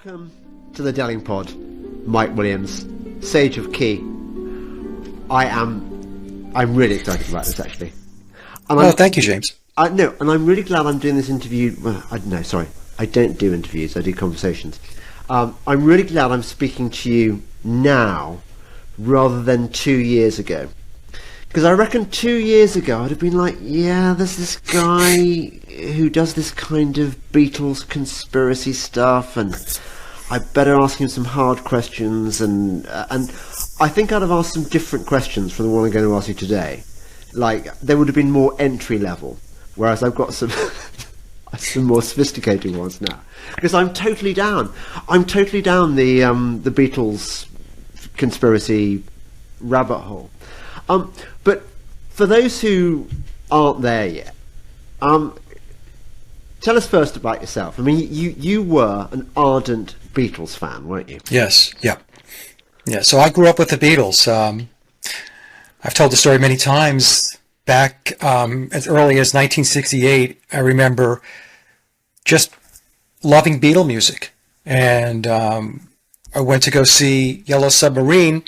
Welcome to the Delingpod, Mike Williams, Sage of Quay. I'm really excited about this actually. And thank you, James. And I'm really glad I'm doing this interview. Well, I don't do interviews. I do conversations. I'm really glad I'm speaking to you now rather than 2 years ago. Because I reckon 2 years ago I'd have been like, yeah, there's this guy who does this kind of Beatles conspiracy stuff, and I better ask him some hard questions. And I think I'd have asked some different questions from the one I'm going to ask you today. Like, they would have been more entry level, whereas I've got some some more sophisticated ones now. Because I'm totally down. I'm totally down the Beatles conspiracy rabbit hole. But for those who aren't there yet, tell us first about yourself. I mean, you were an ardent Beatles fan, weren't you? Yes, yeah. So I grew up with the Beatles. I've told the story many times. Back as early as 1968, I remember just loving Beatle music. And I went to go see Yellow Submarine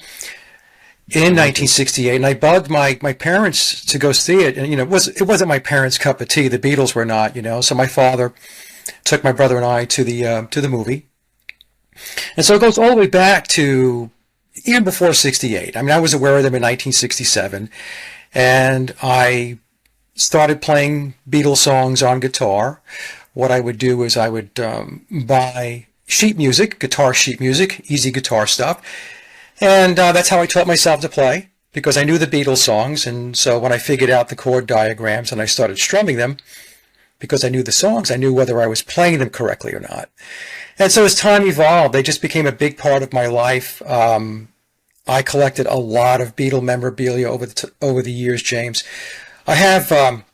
in 1968, and I bugged my parents to go see it. And it wasn't my parents' cup of tea. The Beatles were not, So my father took my brother and I to the movie, and so it goes all the way back to even before '68. I mean, I was aware of them in 1967, and I started playing Beatles songs on guitar. What I would do is I would buy sheet music, guitar sheet music, easy guitar stuff. And that's how I taught myself to play, because I knew the Beatles songs. And so when I figured out the chord diagrams and I started strumming them, because I knew the songs, I knew whether I was playing them correctly or not. And so as time evolved, they just became a big part of my life. I collected a lot of Beatle memorabilia over the years, James. I have a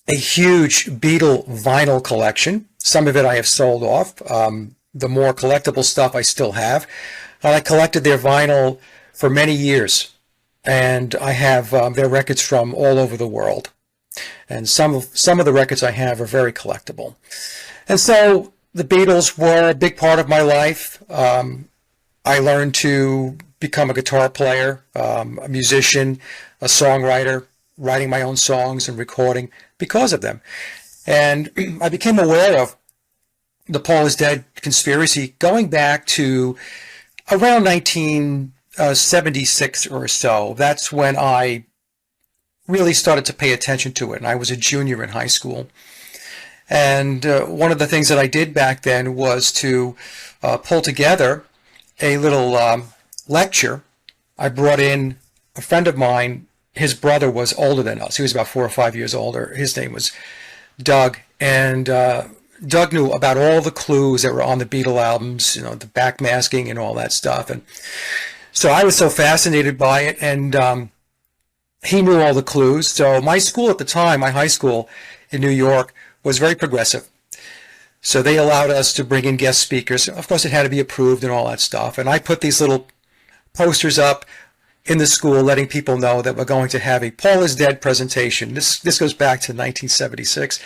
huge Beatle vinyl collection. Some of it I have sold off. The more collectible stuff I still have. I collected their vinyl for many years, and I have their records from all over the world. And some of the records I have are very collectible. And so the Beatles were a big part of my life. I learned to become a guitar player, a musician, a songwriter, writing my own songs and recording because of them. And I became aware of the Paul is Dead conspiracy going back to around 1976 or so. That's when I really started to pay attention to it, and I was a junior in high school. And one of the things that I did back then was to pull together a little lecture. I brought in a friend of mine. His brother was older than us. He was about 4 or 5 years older. His name was Doug, and Doug knew about all the clues that were on the Beatle albums, the backmasking and all that stuff. And so I was so fascinated by it, and he knew all the clues. So my school at the time, my high school in New York, was very progressive. So they allowed us to bring in guest speakers. Of course, it had to be approved and all that stuff. And I put these little posters up in the school letting people know that we're going to have a Paul is Dead presentation. This goes back to 1976.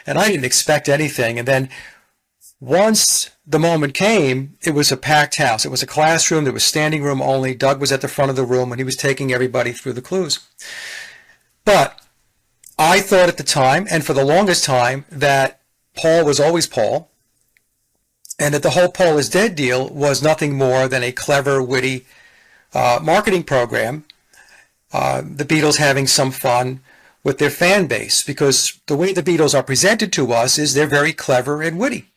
And I didn't expect anything. And then once the moment came, it was a packed house. It was a classroom. There was standing room only. Doug was at the front of the room, and he was taking everybody through the clues. But I thought at the time, and for the longest time, that Paul was always Paul, and that the whole Paul is Dead deal was nothing more than a clever, witty marketing program, the Beatles having some fun with their fan base, because the way the Beatles are presented to us is they're very clever and witty.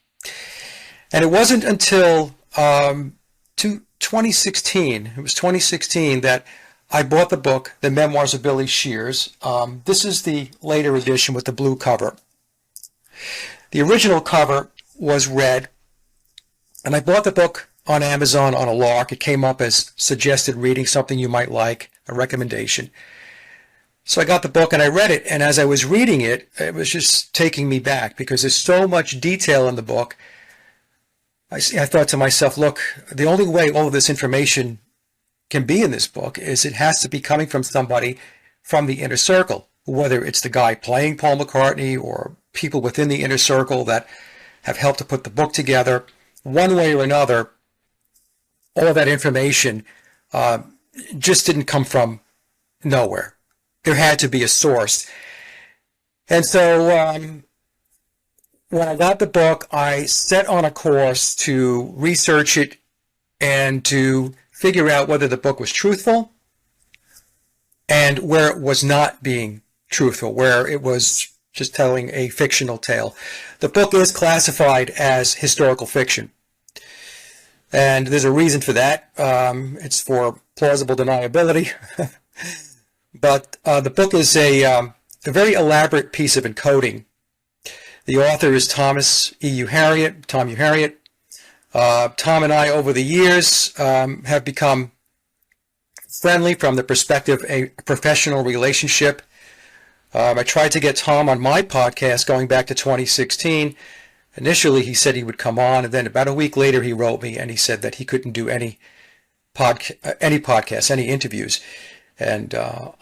And it wasn't until 2016, it was 2016, that I bought the book, The Memoirs of Billy Shears. This is the later edition with the blue cover. The original cover was red, and I bought the book on Amazon on a lark. It came up as suggested reading, something you might like, a recommendation. So I got the book and I read it, and as I was reading it, it was just taking me back because there's so much detail in the book. I thought to myself, look, the only way all of this information can be in this book is it has to be coming from somebody from the inner circle, whether it's the guy playing Paul McCartney or people within the inner circle that have helped to put the book together. one way or another, all of that information just didn't come from nowhere. There had to be a source. And so when I got the book, I set on a course to research it and to figure out whether the book was truthful and where it was not being truthful, where it was just telling a fictional tale. The book is classified as historical fiction. And there's a reason for that. It's for plausible deniability. But the book is a very elaborate piece of encoding. The author is Tom U. Harriet. Tom and I, over the years, have become friendly from the perspective of a professional relationship. I tried to get Tom on my podcast going back to 2016. Initially, he said he would come on, and then about a week later, he wrote me and he said that he couldn't do any podcasts, any interviews. And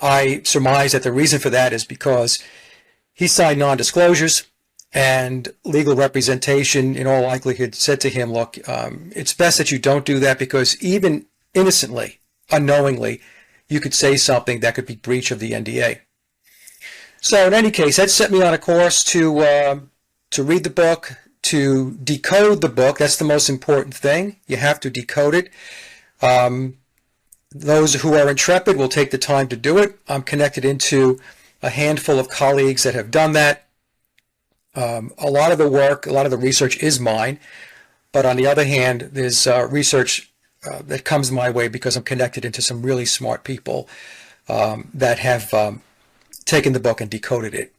I surmise that the reason for that is because he signed non-disclosures, and legal representation in all likelihood said to him, look, it's best that you don't do that, because even innocently, unknowingly, you could say something that could be breach of the NDA. So in any case, that set me on a course to read the book, to decode the book. That's the most important thing. You have to decode it. Those who are intrepid will take the time to do it. I'm connected into a handful of colleagues that have done that. A lot of the work, a lot of the research is mine, but on the other hand, there's research that comes my way because I'm connected into some really smart people that have taken the book and decoded it.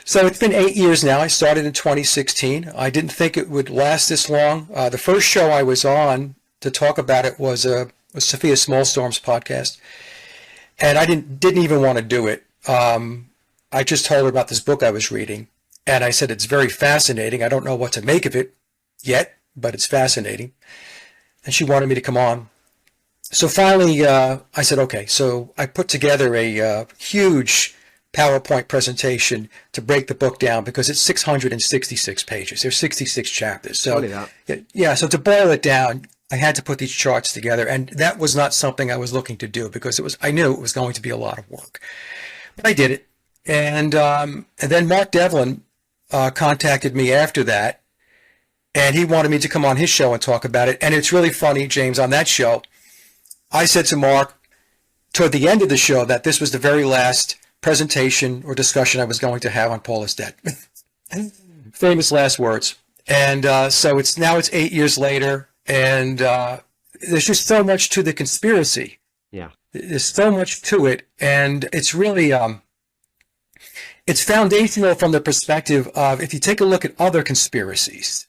So it's been 8 years now. I started in 2016. I didn't think it would last this long. The first show I was on to talk about it was Sophia Smallstorm's podcast, and I didn't even want to do it. I just told her about this book I was reading, and I said it's very fascinating. I don't know what to make of it yet, but it's fascinating. And she wanted me to come on. So finally, I said, okay. So I put together a huge PowerPoint presentation to break the book down, because it's 666 pages. There's 66 chapters. So yeah, so to boil it down, I had to put these charts together, and that was not something I was looking to do, because I knew it was going to be a lot of work. But I did it. And then Mark Devlin contacted me after that, and he wanted me to come on his show and talk about it. And it's really funny, James, on that show, I said to Mark toward the end of the show that this was the very last presentation or discussion I was going to have on Paul is Dead. Famous last words. And so it's 8 years later, and there's just so much to the conspiracy. Yeah. There's so much to it, and it's really it's foundational from the perspective of, if you take a look at other conspiracies,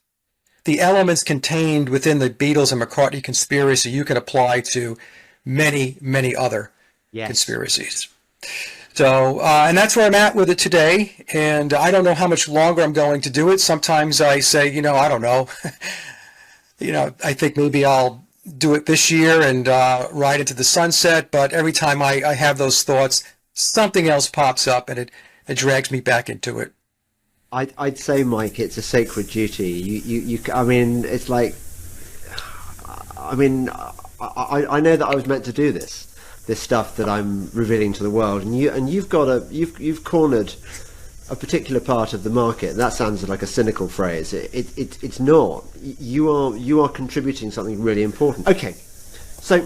the elements contained within the Beatles and McCartney conspiracy you can apply to many, many other conspiracies. So, and that's where I'm at with it today. And I don't know how much longer I'm going to do it. Sometimes I say, I don't know. I think maybe I'll do it this year and ride into the sunset. But every time I have those thoughts, something else pops up, and it drags me back into it. I'd say, Mike, it's a sacred duty. I mean, it's like, I know that I was meant to do this stuff that I'm revealing to the world, and you've cornered a particular part of the market. That sounds like a cynical phrase. It's not. You are contributing something really important. Okay, so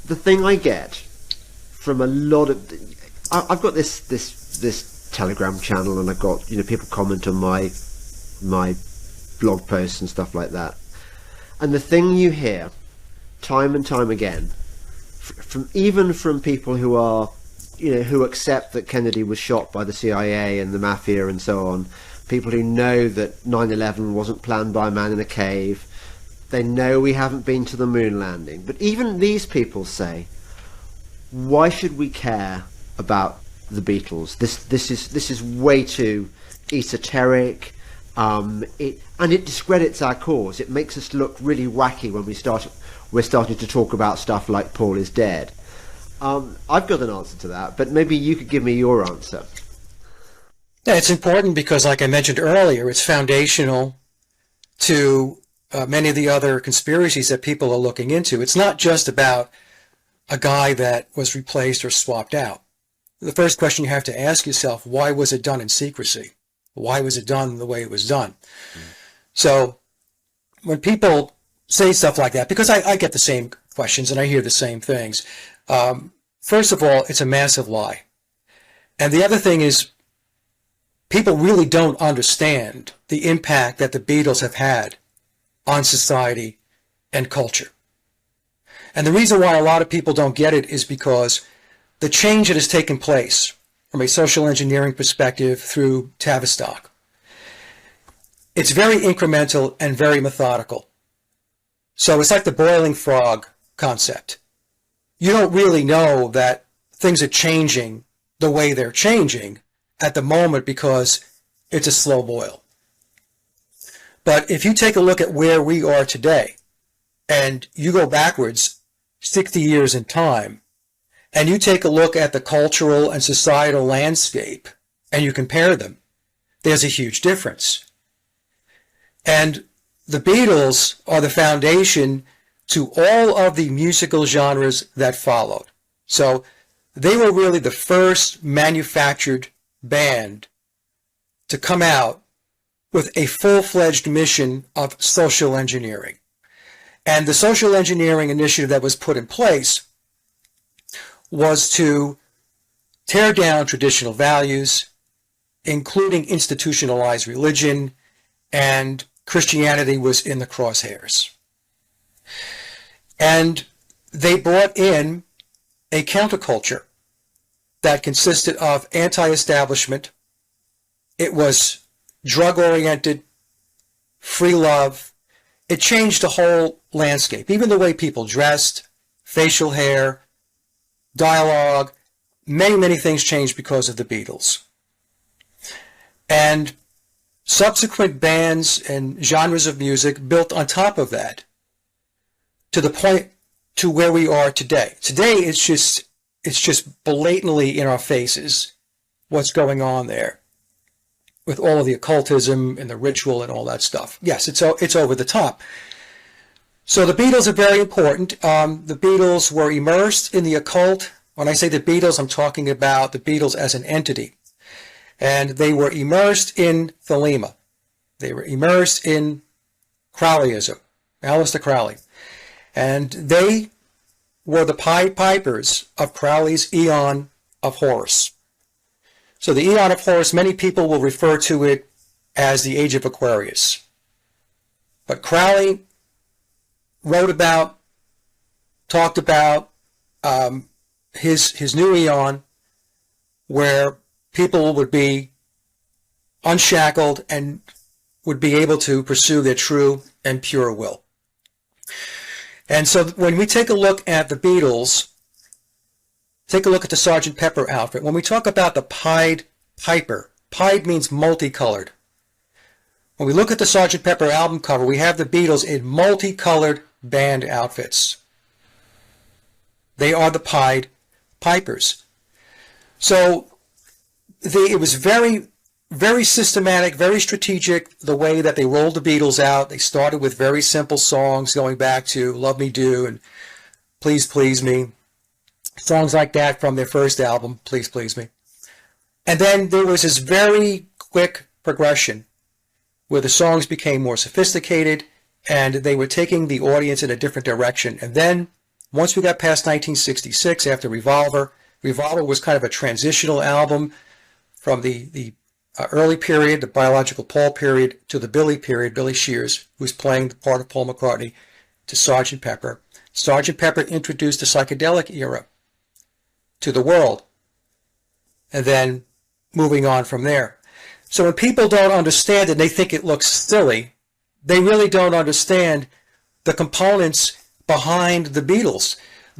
the thing I get from a lot of, I've got this Telegram channel, and I've got people comment on my blog posts and stuff like that, and the thing you hear time and time again from people who are who accept that Kennedy was shot by the CIA and the mafia and so on, people who know that 9/11 wasn't planned by a man in a cave, they know we haven't been to the moon landing, but even these people say, why should we care about the Beatles? This is way too esoteric. It discredits our cause. It makes us look really wacky when we're starting to talk about stuff like Paul is dead. I've got an answer to that, but maybe you could give me your answer. Yeah, it's important because, like I mentioned earlier, it's foundational to many of the other conspiracies that people are looking into. It's not just about a guy that was replaced or swapped out. The first question you have to ask yourself, why was it done in secrecy? Why was it done the way it was done? So when people say stuff like that, because I get the same questions and I hear the same things, first of all, it's a massive lie. And the other thing is, people really don't understand the impact that the Beatles have had on society and culture. And the reason why a lot of people don't get it is because the change that has taken place from a social engineering perspective through Tavistock, it's very incremental and very methodical. So it's like the boiling frog concept. You don't really know that things are changing the way they're changing at the moment because it's a slow boil. But if you take a look at where we are today, and you go backwards 60 years in time, and you take a look at the cultural and societal landscape, and you compare them, there's a huge difference. And the Beatles are the foundation to all of the musical genres that followed. So they were really the first manufactured band to come out with a full-fledged mission of social engineering. And the social engineering initiative that was put in place was to tear down traditional values, including institutionalized religion, and Christianity was in the crosshairs. And they brought in a counterculture that consisted of anti-establishment. It was drug-oriented, free love. It changed the whole landscape, even the way people dressed, facial hair, dialogue. Many, many things changed because of the Beatles. And subsequent bands and genres of music built on top of that to the point to where we are today. Today, it's just blatantly in our faces what's going on there with all of the occultism and the ritual and all that stuff. Yes, it's over the top. So the Beatles are very important. The Beatles were immersed in the occult. When I say the Beatles, I'm talking about the Beatles as an entity. And they were immersed in Thelema. They were immersed in Crowleyism, Aleister Crowley. And they were the Pied Pipers of Crowley's Aeon of Horus. So the Aeon of Horus, many people will refer to it as the Age of Aquarius. But Crowley wrote about, talked about his new Aeon, where people would be unshackled and would be able to pursue their true and pure will. And so when we take a look at the Beatles, take a look at the Sgt. Pepper outfit. When we talk about the Pied Piper, Pied means multicolored. When we look at the Sgt. Pepper album cover, we have the Beatles in multicolored band outfits. They are the Pied Pipers. So it was very, very systematic, very strategic, the way that they rolled the Beatles out. They started with very simple songs going back to Love Me Do and Please Please Me. Songs like that from their first album, Please Please Me. And then there was this very quick progression where the songs became more sophisticated and they were taking the audience in a different direction. And then once we got past 1966, after Revolver was kind of a transitional album from the early period, the Biological Paul period, to the Billy period, Billy Shears, who was playing the part of Paul McCartney, to Sgt. Pepper. Sgt. Pepper introduced the psychedelic era to the world, and then moving on from there. So when people don't understand it, they think it looks silly. They really don't understand the components behind the Beatles,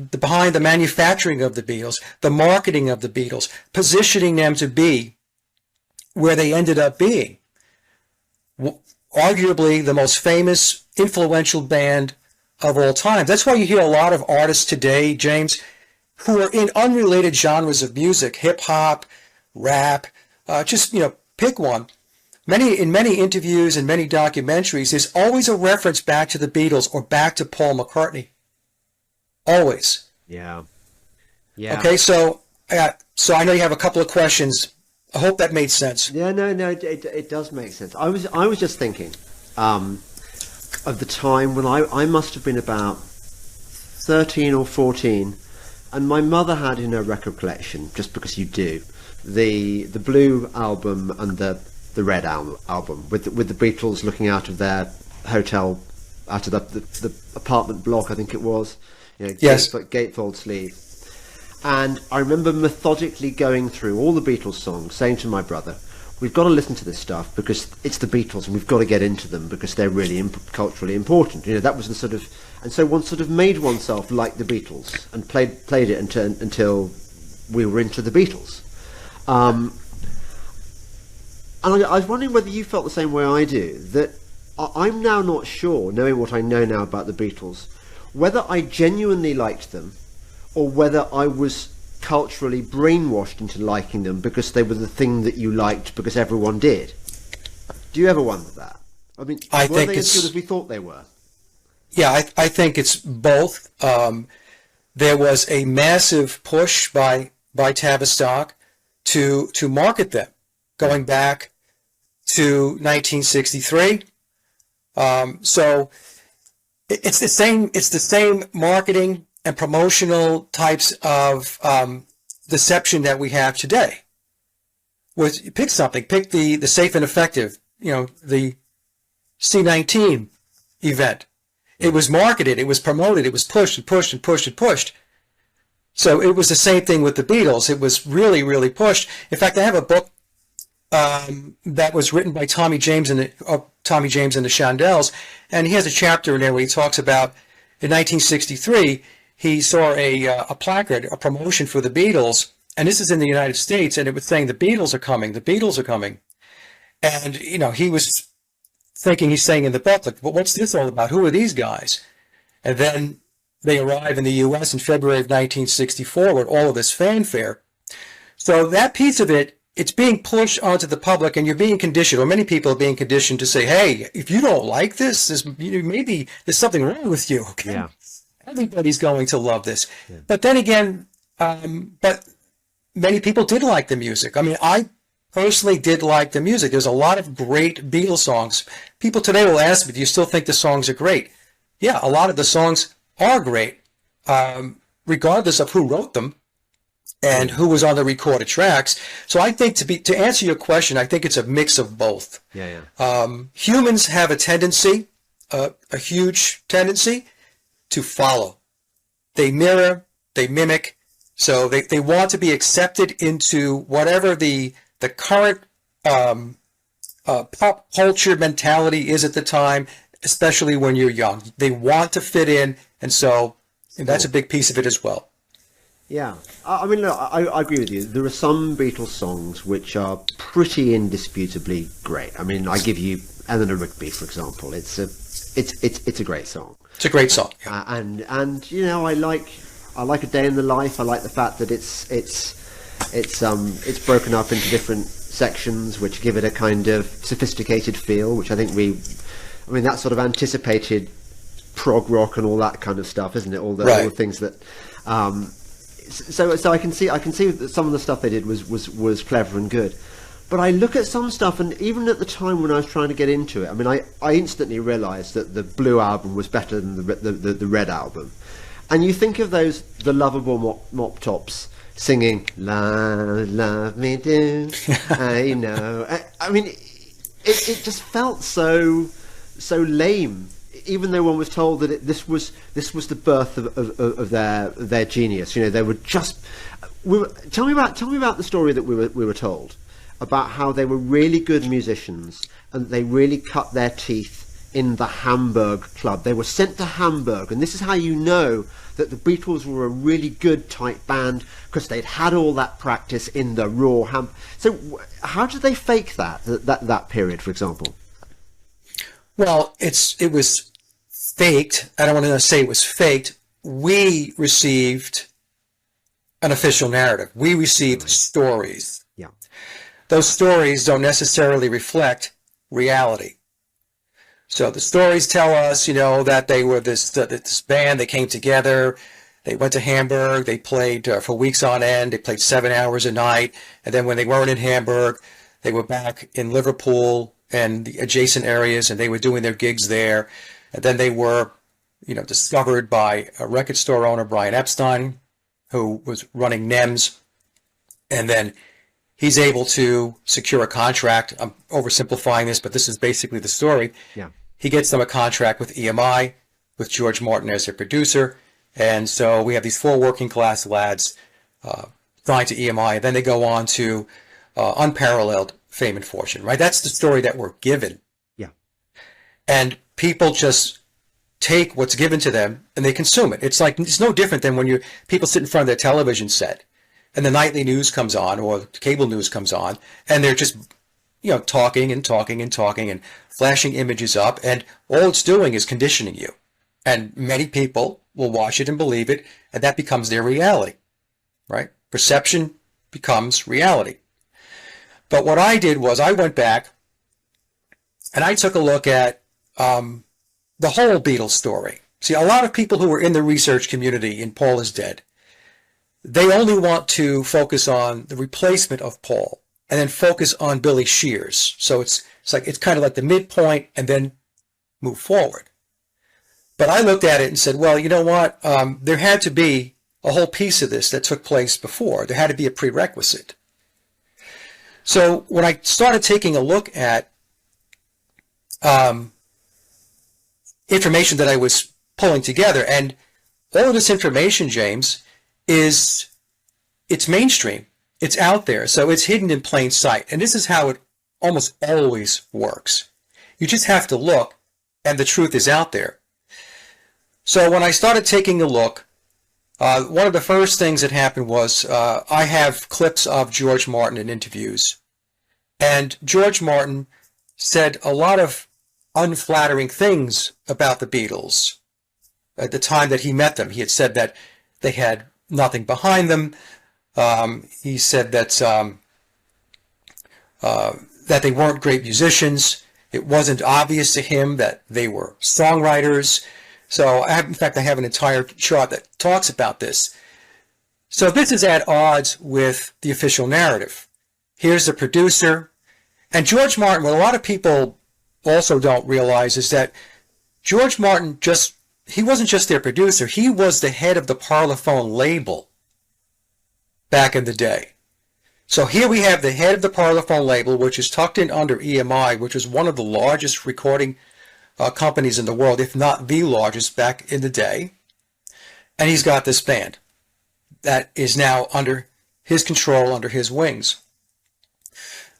behind the manufacturing of the Beatles, the marketing of the Beatles, positioning them to be where they ended up being. Arguably the most famous, influential band of all time. That's why you hear a lot of artists today, James, who are in unrelated genres of music, hip-hop, rap, pick one. in many interviews and many documentaries, there's always a reference back to the Beatles or back to Paul McCartney. Always. Yeah. Yeah. Okay, so I know you have a couple of questions. I hope that made sense. Yeah, no, it does make sense. I was just thinking of the time when I must have been about 13 or 14, and my mother had in her record collection, just because you do, the blue album and the red album with the Beatles looking out of their hotel, out of the apartment block, I think it was. Yes. Gatefold sleeve. And I remember methodically going through all the Beatles songs, saying to my brother, we've got to listen to this stuff because it's the Beatles and we've got to get into them because they're really culturally important. That was the sort of... And so one sort of made oneself like the Beatles and played it until we were into the Beatles. And I was wondering whether you felt the same way I do, that I'm now not sure, knowing what I know now about the Beatles, whether I genuinely liked them or whether I was culturally brainwashed into liking them because they were the thing that you liked because everyone did. Do you ever wonder that? I mean, were they as good as we thought they were? Yeah, I think it's both. There was a massive push by Tavistock to market them, going back to 1963. So it's the same marketing and promotional types of deception that we have today. Pick something. Pick the safe and effective. The C19 event. It was marketed. It was promoted. It was pushed and pushed and pushed and pushed. So it was the same thing with the Beatles. It was really, really pushed. In fact, I have a book that was written by Tommy James and the Shondells, and he has a chapter in there where he talks about in 1963 he saw a placard, a promotion for the Beatles, and this is in the United States, and it was saying the Beatles are coming, the Beatles are coming, and he was thinking, he's saying in the book, like, well, what's this all about? Who are these guys? And then they arrive in the U.S. in February of 1964 with all of this fanfare. So that piece of it, it's being pushed onto the public, and you're being conditioned, or many people are being conditioned to say, hey, if you don't like this, maybe there's something wrong with you. Okay? Yeah. Everybody's going to love this. Yeah. But then again, but many people did like the music. I mean, I personally did like the music. There's a lot of great Beatles songs. People today will ask me, do you still think the songs are great? Yeah, a lot of the songs are great, regardless of who wrote them and who was on the recorded tracks. So I think to answer your question, I think it's a mix of both. Yeah. Humans have a tendency, a huge tendency, to follow. They mirror, they mimic, so they want to be accepted into whatever the current pop culture mentality is at the time, especially when you're young. They want to fit in, and so that's a big piece of it as well. Yeah, I mean, look, I agree with you. There are some Beatles songs which are pretty indisputably great. I mean, I give you Eleanor Rigby, for example. It's a great song. It's a great song. Yeah. And I like A Day in the Life. I like the fact that it's broken up into different sections, which give it a kind of sophisticated feel, which I think that sort of anticipated prog rock and all that kind of stuff, isn't it? All the things that. So I can see that some of the stuff they did was clever and good, but I look at some stuff, and even at the time when I was trying to get into it, I mean, I instantly realised that the blue album was better than the red album, and you think of the lovable mop tops singing "Love Me Do," I know. I mean, it just felt so lame. Even though one was told that this was the birth of their genius, they were just. Tell me about the story that we were told about how they were really good musicians and they really cut their teeth in the Hamburg club. They were sent to Hamburg, and this is how you know that the Beatles were a really good tight band, because they'd had all that practice in the raw So how did they fake that period, for example? Well, it was faked. I don't want to say it was faked. We received an official narrative. We received stories. Yeah. those stories don't necessarily reflect reality. So the stories tell us, that they were this band, they came together, they went to Hamburg, they played for weeks on end, they played 7 hours a night, and then when they weren't in Hamburg, they were back in Liverpool and the adjacent areas, and they were doing their gigs there. And then they were, discovered by a record store owner, Brian Epstein, who was running NEMS, and then he's able to secure a contract. I'm oversimplifying this, but this is basically the story. Yeah. He gets them a contract with EMI, with George Martin as their producer. And so we have these 4 working class lads signed to EMI, and then they go on to unparalleled fame and fortune, right? That's the story that we're given. Yeah. And people just take what's given to them and they consume it. It's no different than when people sit in front of their television set and the nightly news comes on or the cable news comes on, and they're just, talking and talking and talking and flashing images up, and all it's doing is conditioning you. And many people will watch it and believe it, and that becomes their reality, right? Perception becomes reality. But what I did was I went back and I took a look at the whole Beatles story. See, a lot of people who were in the research community in Paul is Dead, they only want to focus on the replacement of Paul and then focus on Billy Shears. So it's kind of like the midpoint and then move forward. But I looked at it and said, well, you know what? There had to be a whole piece of this that took place before. There had to be a prerequisite. So when I started taking a look at information that I was pulling together, and all of this information, James, it's mainstream. It's out there. So it's hidden in plain sight. And this is how it almost always works. You just have to look, and the truth is out there. So when I started taking a look, one of the first things that happened was I have clips of George Martin in interviews. And George Martin said a lot of unflattering things about the Beatles at the time that he met them. He had said that they had nothing behind them. He said that that they weren't great musicians. It wasn't obvious to him that they were songwriters. So in fact, I have an entire chart that talks about this. So this is at odds with the official narrative. Here's the producer. And George Martin, what a lot of people also don't realize is that George Martin he wasn't just their producer. He was the head of the Parlophone label back in the day. So here we have the head of the Parlophone label, which is tucked in under EMI, which was one of the largest recording companies in the world, if not the largest back in the day. And he's got this band that is now under his control, under his wings.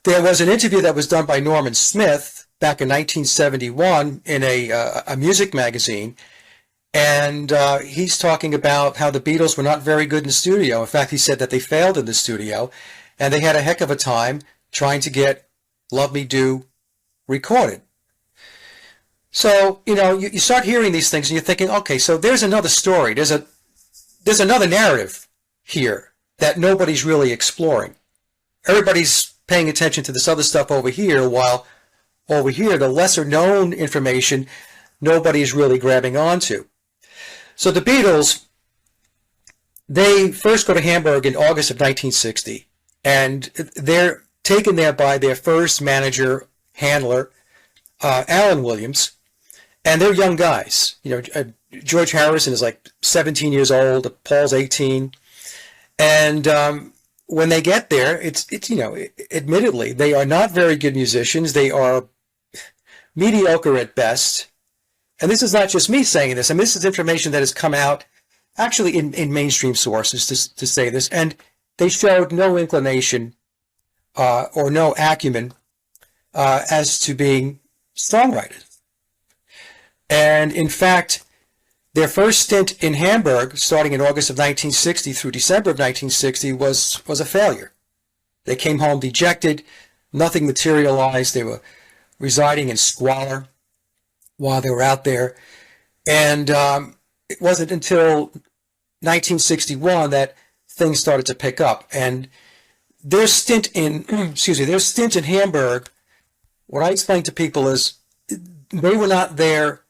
There was an interview that was done by Norman Smith back in 1971 in a music magazine, and he's talking about how the Beatles were not very good in the studio. In fact, he said that they failed in the studio, and they had a heck of a time trying to get Love Me Do recorded. So, you start hearing these things and you're thinking, okay, so there's another story. There's another narrative here that nobody's really exploring. Everybody's paying attention to this other stuff over here, while over here, the lesser known information, nobody's really grabbing onto. So the Beatles, they first go to Hamburg in August of 1960, and they're taken there by their first manager, handler, Alan Williams. And they're young guys. George Harrison is like 17 years old. Paul's 18. And when they get there, it's admittedly, they are not very good musicians. They are mediocre at best. And this is not just me saying this. I mean, this is information that has come out actually in mainstream sources to say this. And they showed no inclination or no acumen as to being songwriters. And in fact, their first stint in Hamburg, starting in August of 1960 through December of 1960, was a failure. They came home dejected. Nothing materialized. They were residing in squalor while they were out there. And it wasn't until 1961 that things started to pick up. And their stint in, their stint in Hamburg, what I explain to people is they were not there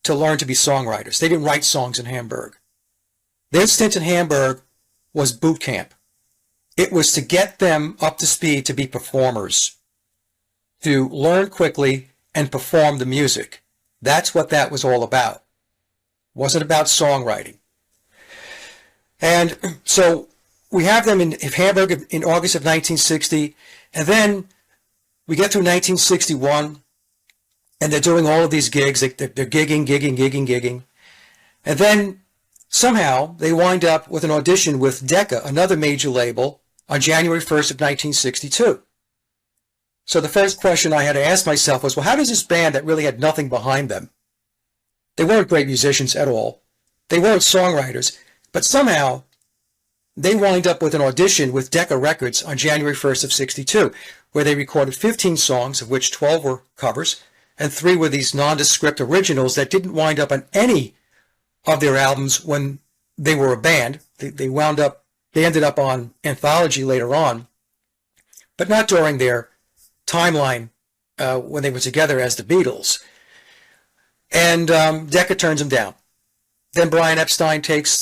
to learn to be songwriters. They didn't write songs in Hamburg. Their stint in Hamburg was boot camp. It was to get them up to speed to be performers, to learn quickly and perform the music. That's what that was all about. It wasn't about songwriting. And so we have them in Hamburg in August of 1960, and then we get through 1961, and they're doing all of these gigs. They're gigging. And then somehow they wind up with an audition with Decca, another major label, on January 1st of 1962. So the first question I had to ask myself was, well, how does this band that really had nothing behind them? They weren't great musicians at all. They weren't songwriters, but somehow they wind up with an audition with Decca Records on January 1st of 62, where they recorded 15 songs, of which 12 were covers, and 3 were these nondescript originals that didn't wind up on any of their albums when they were a band. They ended up on Anthology later on, but not during their timeline when they were together as the Beatles. And Decca turns them down. Then Brian Epstein takes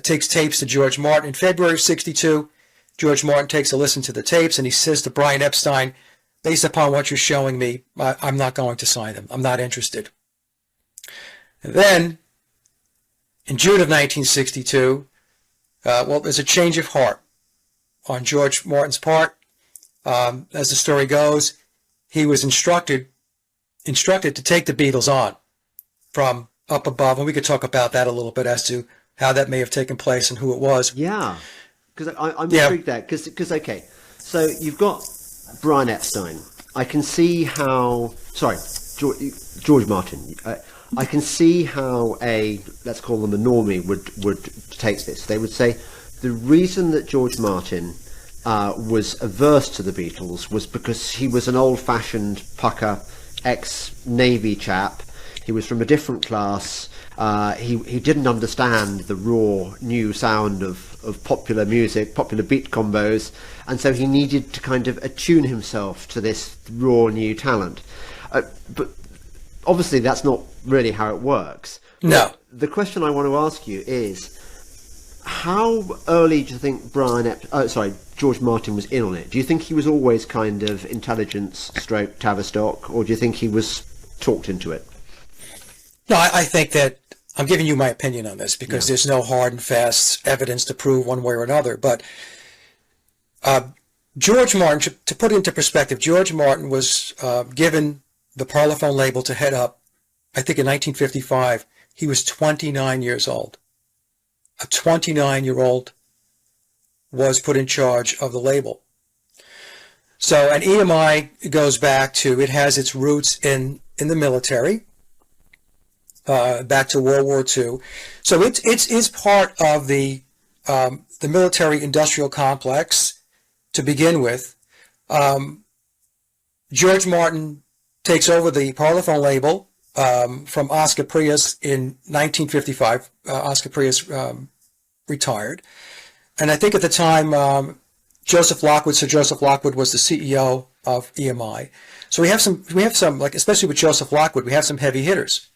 takes tapes to George Martin in February of 62. George Martin takes a listen to the tapes, and he says to Brian Epstein, based upon what you're showing me, I'm not going to sign them. I'm not interested. And then, in June of 1962, there's a change of heart on George Martin's part. As the story goes, he was instructed to take the Beatles on from up above, and we could talk about that a little bit as to how that may have taken place and who it was. Yeah, because I'm intrigued there. Because okay, so you've got Brian Epstein. I can see how. Sorry, George Martin. I can see how let's call them a normie would take this. They would say the reason that George Martin was averse to the Beatles was because he was an old-fashioned pucker, ex-Navy chap. He was from a different class. He didn't understand the raw new sound of popular music, popular beat combos, and so he needed to kind of attune himself to this raw new talent. But obviously that's not really how it works. No. The question I want to ask you is, how early do you think George Martin was in on it? Do you think he was always kind of intelligence stroke Tavistock, or do you think he was talked into it? No, I think that I'm giving you my opinion on this because there's no hard and fast evidence to prove one way or another. But George Martin, to put it into perspective, George Martin was given the Parlophone label to head up, I think in 1955. He was 29 years old. A 29-year-old was put in charge of the label. So an EMI goes back to, it has its roots in the military, back to World War II. So it's part of the military-industrial complex to begin with. George Martin takes over the Parlophone label from Oscar Prius in 1955. Oscar Prius retired. And I think at the time, Sir Joseph Lockwood was the CEO of EMI. So we have some, like, especially with Joseph Lockwood, we have some heavy hitters.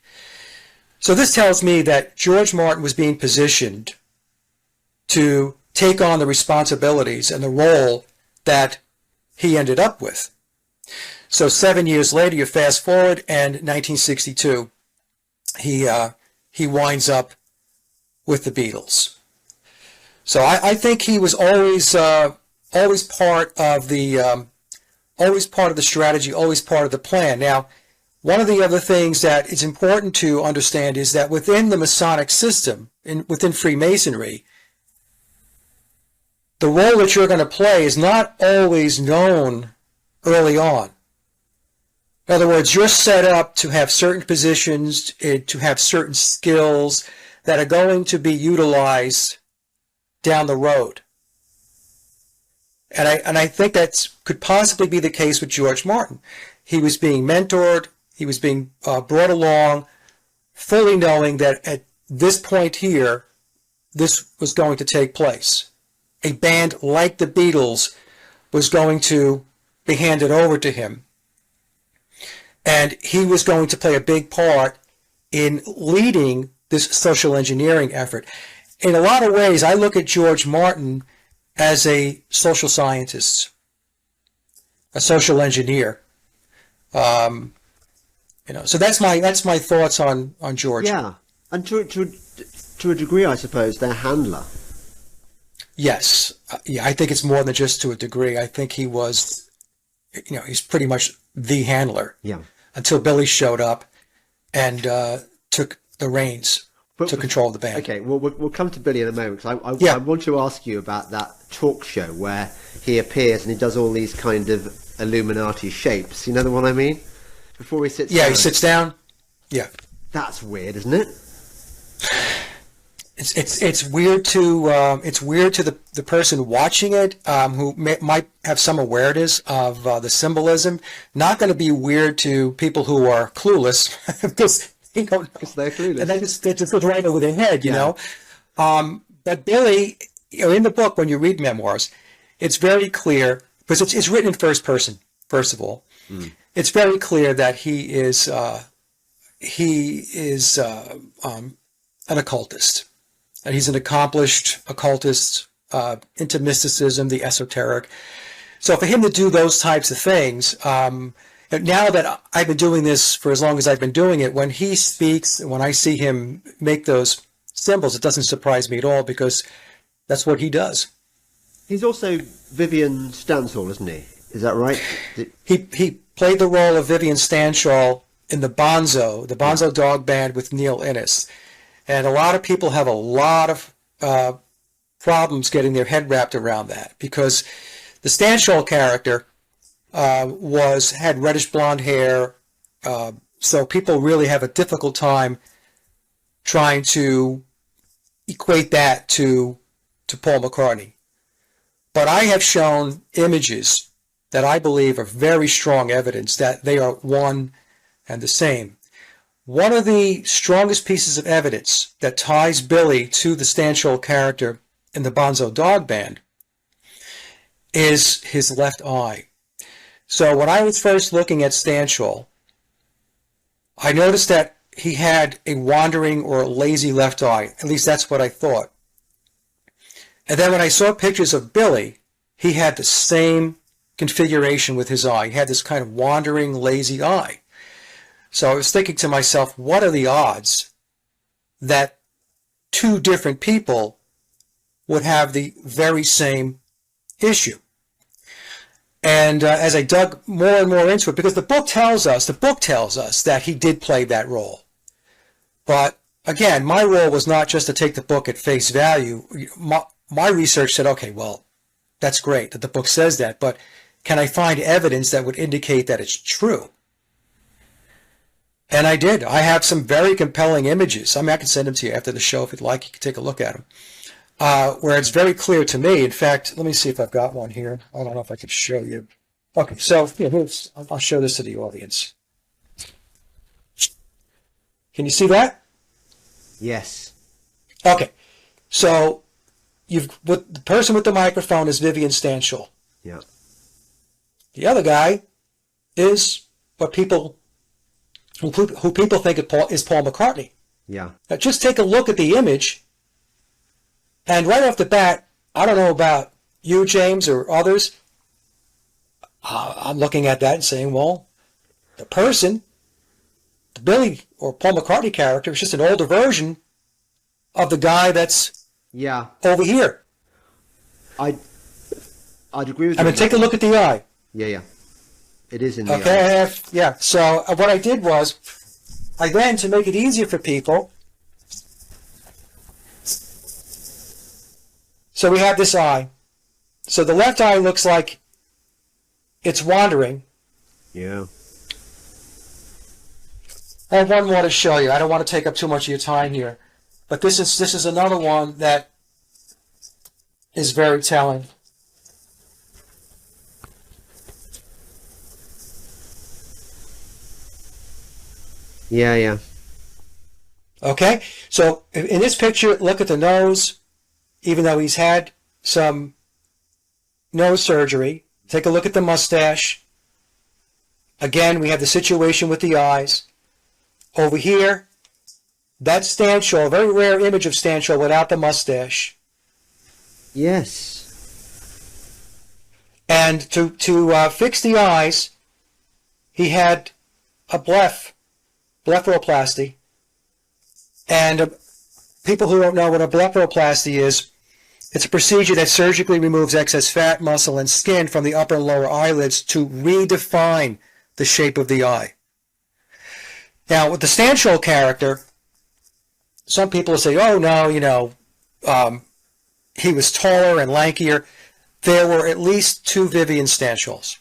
So this tells me that George Martin was being positioned to take on the responsibilities and the role that he ended up with. So 7 years later, you fast forward, and 1962, he winds up with the Beatles. So I think he was always part of the strategy, always part of the plan. Now, one of the other things that is important to understand is that within the Masonic system, within Freemasonry, the role that you're going to play is not always known early on. In other words, you're set up to have certain positions, to have certain skills that are going to be utilized down the road. And I think that could possibly be the case with George Martin. He was being mentored, he was being brought along, fully knowing that at this point here, this was going to take place. A band like the Beatles was going to be handed over to him. And he was going to play a big part in leading this social engineering effort. In a lot of ways, I look at George Martin as a social scientist, a social engineer. So that's my thoughts on George. Yeah, and to a degree, I suppose, their handler. Yes, yeah, I think it's more than just to a degree. I think he was, he's pretty much the handler. Yeah. Until Billy showed up and took the reins to control the band. Okay, well, we'll come to Billy in a moment, because I want to ask you about that talk show where he appears and he does all these kind of Illuminati shapes. You know the one I mean? Before he sits down. Yeah, he sits down. Yeah. That's weird, isn't it? It's weird to the person watching it, who might have some awareness of the symbolism. Not going to be weird to people who are clueless, because they don't know. They're clueless, and that just goes right over their head, you know. But Billy, in the book, when you read memoirs, it's very clear, because it's written in first person. First of all, it's very clear that he is an occultist. And he's an accomplished occultist, into mysticism, the esoteric. So for him to do those types of things, and now that I've been doing this for as long as I've been doing it, when he speaks, when I see him make those symbols, it doesn't surprise me at all, because that's what he does. He's also Vivian Stanshall, isn't he? Is that right? He played the role of Vivian Stanshall in the Bonzo Dog Band with Neil Innes. And a lot of people have a lot of problems getting their head wrapped around that, because the Stanshall character had reddish blonde hair, so people really have a difficult time trying to equate that to Paul McCartney. But I have shown images that I believe are very strong evidence that they are one and the same. One of the strongest pieces of evidence that ties Billy to the Stanshall character in the Bonzo Dog Band is his left eye. So when I was first looking at Stanshall, I noticed that he had a wandering or lazy left eye. At least that's what I thought. And then when I saw pictures of Billy, he had the same configuration with his eye. He had this kind of wandering, lazy eye. So I was thinking to myself, what are the odds that two different people would have the very same issue? And as I dug more and more into it, because the book tells us that he did play that role. But again, my role was not just to take the book at face value. My research said, okay, well, that's great that the book says that, but can I find evidence that would indicate that it's true? And I did. I have some very compelling images. I mean, I can send them to you after the show if you'd like. You can take a look at them. Where it's very clear to me. In fact, let me see if I've got one here. I don't know if I can show you. Okay, so I'll show this to the audience. Can you see that? Yes. Okay, so the person with the microphone is Vivian Stanshall. Yeah. The other guy is who people think is Paul McCartney. Yeah. Now just take a look at the image, and right off the bat, I don't know about you, James, or others, I'm looking at that and saying, well, the person, the Billy or Paul McCartney character, is just an older version of the guy that's over here. I'd agree with you. I mean, take a look at the eye. Yeah. It is in the eye. Yeah. So what I did was, I then, to make it easier for people, so we have this eye. So the left eye looks like it's wandering. Yeah. I have one more to show you. I don't want to take up too much of your time here, but this is another one that is very telling. Yeah. Okay, so in this picture, look at the nose. Even though he's had some nose surgery, Take a look at the mustache. Again, we have the situation with the eyes. Over here, that's Stanshall, a very rare image of Stanshall without the mustache. Yes. And to fix the eyes, he had a blepharoplasty. And people who don't know what a blepharoplasty is, it's a procedure that surgically removes excess fat, muscle, and skin from the upper and lower eyelids to redefine the shape of the eye. Now, with the Stanshall character, some people say, oh, no, he was taller and lankier. There were at least 2 Vivian Stanshalls.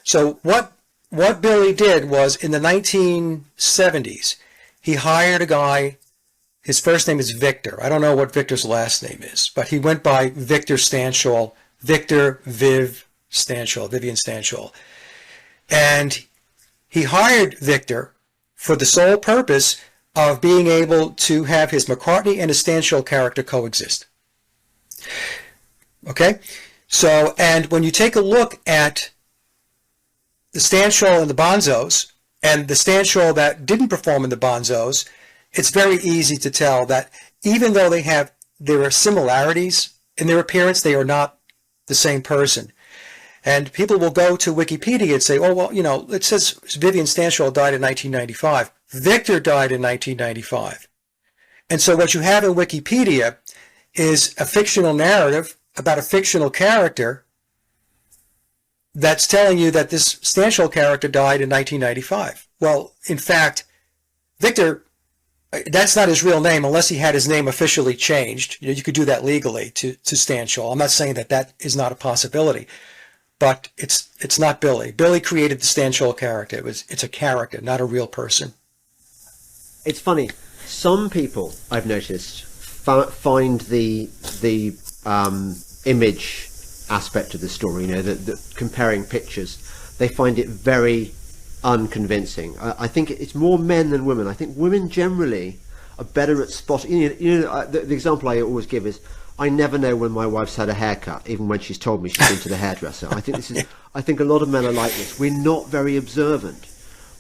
So what Billy did was, in the 1970s, he hired a guy. His first name is Victor. I don't know what Victor's last name is, but he went by Victor Stanshall, Victor Vivian Stanshall. And he hired Victor for the sole purpose of being able to have his McCartney and his Stanshall character coexist. Okay? So, and when you take a look at the Stanshall and the Bonzos, and the Stanshall that didn't perform in the Bonzos, it's very easy to tell that even though there are similarities in their appearance, they are not the same person. And people will go to Wikipedia and say, oh, well, it says Vivian Stanshall died in 1995. Victor died in 1995. And so what you have in Wikipedia is a fictional narrative about a fictional character that's telling you that this Stanshall character died in 1995. Well, in fact, Victor, that's not his real name unless he had his name officially changed. You could do that legally to Stanshall. I'm not saying that is not a possibility, but it's not Billy. Billy created the Stanshall character. It's a character, not a real person. It's funny. Some people, I've noticed, find the image aspect of the story, the comparing pictures, they find it very unconvincing. I think it's more men than women. I think women generally are better at spotting. The example I always give is, I never know when my wife's had a haircut, even when she's told me she's been to the hairdresser. I think a lot of men are like this. We're not very observant,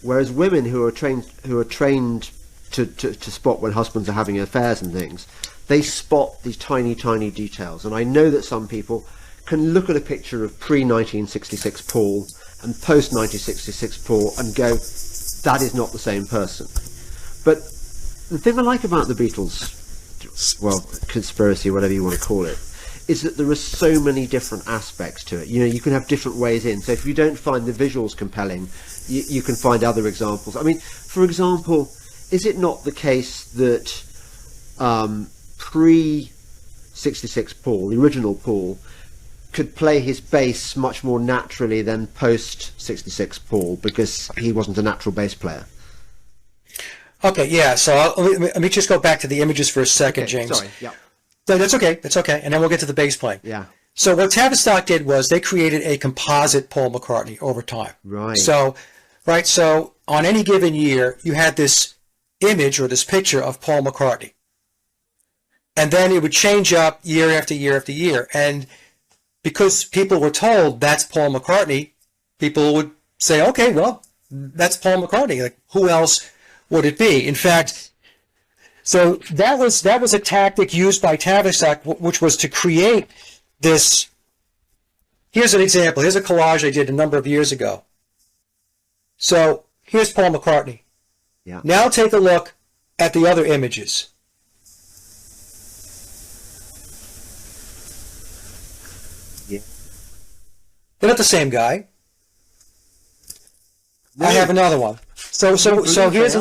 whereas women who are trained to spot when husbands are having affairs and things, they spot these tiny details. And I know that some people can look at a picture of pre-1966 Paul and post-1966 Paul and go, that is not the same person. But the thing I like about the Beatles, well, conspiracy, whatever you want to call it, is that there are so many different aspects to it. You can have different ways in. So if you don't find the visuals compelling, you can find other examples. I mean, for example, is it not the case that pre-66 Paul, the original Paul, could play his bass much more naturally than post-66 Paul because he wasn't a natural bass player? Okay, yeah, so let me just go back to the images for a second, Okay, James. sorry, yeah. No, that's okay, and then we'll get to the bass playing. Yeah. So what Tavistock did was they created a composite Paul McCartney over time. Right. So on any given year, you had this image or this picture of Paul McCartney. And then it would change up year after year after year. And because people were told that's Paul McCartney, people would say, okay, well, that's Paul McCartney. Like, who else would it be? In fact, so that was a tactic used by Tavistock, which was to create this. Here's an example. Here's a collage I did a number of years ago. So here's Paul McCartney. Yeah. Now take a look at the other images. Yeah. They're not the same guy. No. I have another one. So here's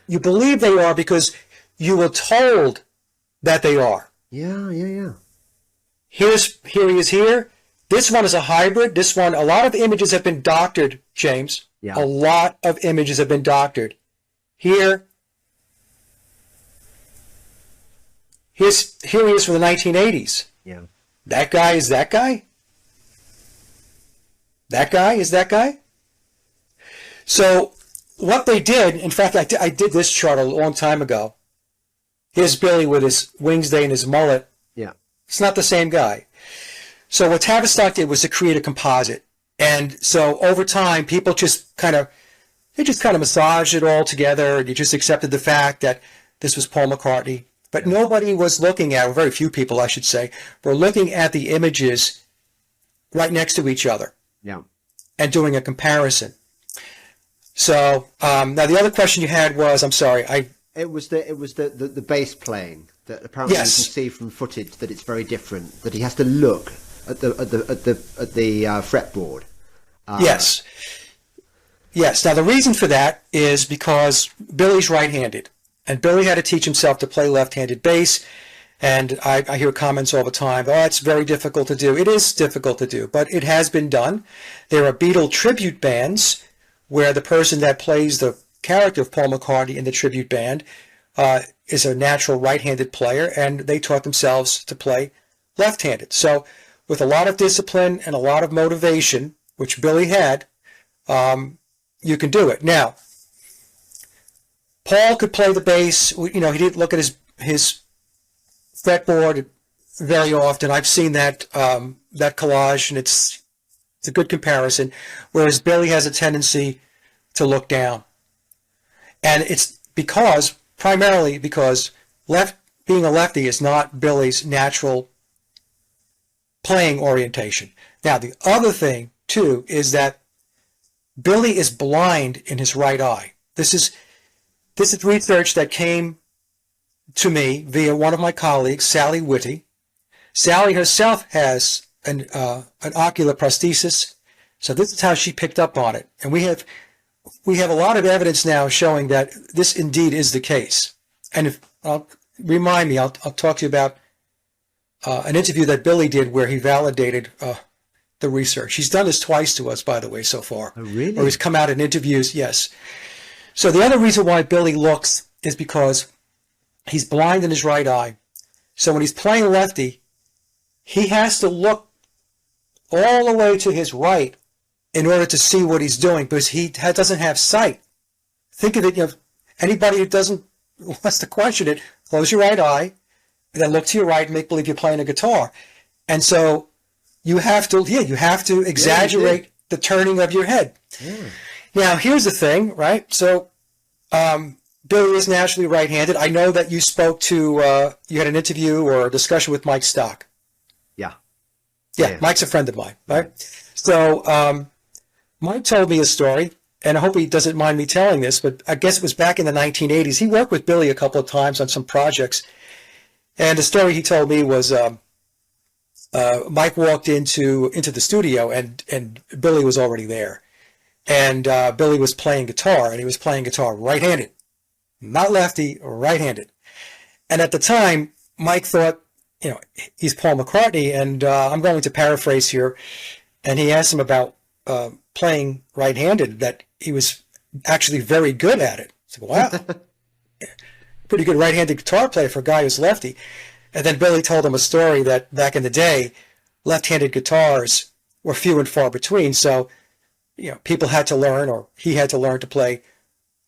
you believe they are because you were told that they are. Yeah. Here he is here. This one is a hybrid. This one, a lot of images have been doctored, James. Yeah. A lot of images have been doctored. Here he is from the 1980s. Yeah. That guy is that guy? That guy is that guy? So what they did, in fact, I did this chart a long time ago. Here's Billy with his Wingsday and his mullet. Yeah. It's not the same guy. So what Tavistock did was to create a composite. And so over time, people just kind of massaged it all together, and you just accepted the fact that this was Paul McCartney. But nobody was looking at, or very few people, I should say, were looking at the images right next to each other. Yeah. And doing a comparison. So now the other question you had was, I'm sorry, It was the bass playing that apparently Yes. you can see from footage that it's very different. That he has to look at the fretboard. Yes. Yes. Now, the reason for that is because Billy's right-handed, and Billy had to teach himself to play left-handed bass. And I hear comments all the time, oh, it's very difficult to do. It is difficult to do, but it has been done. There are Beatle tribute bands where the person that plays the character of Paul McCartney in the tribute band is a natural right-handed player, and they taught themselves to play left-handed. So with a lot of discipline and a lot of motivation, which Billy had, you can do it. Now, Paul could play the bass. He didn't look at his fretboard very often. I've seen that collage, and it's a good comparison. Whereas Billy has a tendency to look down, and it's primarily because being a lefty is not Billy's natural playing orientation. Now, the other thing too is that Billy is blind in his right eye. This is research that came to me via one of my colleagues, Sally Whitty. Sally herself has an ocular prosthesis, so this is how she picked up on it. And we have a lot of evidence now showing that this indeed is the case. And remind me, I'll talk to you about an interview that Billy did where he validated the research. He's done this twice to us, by the way, so far. Oh, really? Or he's come out in interviews, yes. So the other reason why Billy looks is because he's blind in his right eye. So when he's playing lefty, he has to look all the way to his right in order to see what he's doing, because he doesn't have sight. Think of it, anybody who wants to question it, close your right eye, and then look to your right and make believe you're playing a guitar. And so you have to exaggerate the turning of your head. Yeah. Now, here's the thing, right? So Billy is naturally right-handed. I know that you spoke to, you had an interview or a discussion with Mike Stock. Yeah, Mike's a friend of mine, right? So Mike told me a story, and I hope he doesn't mind me telling this, but I guess it was back in the 1980s. He worked with Billy a couple of times on some projects, and the story he told me was Mike walked into the studio, and Billy was already there. And Billy was playing guitar, and he was playing guitar right-handed. Not lefty, right-handed. And at the time, Mike thought, he's Paul McCartney, and I'm going to paraphrase here, and he asked him about playing right-handed, that he was actually very good at it. So, wow, pretty good right-handed guitar player for a guy who's lefty. And then Billy told him a story that back in the day, left-handed guitars were few and far between, so people had to learn, or he had to learn to play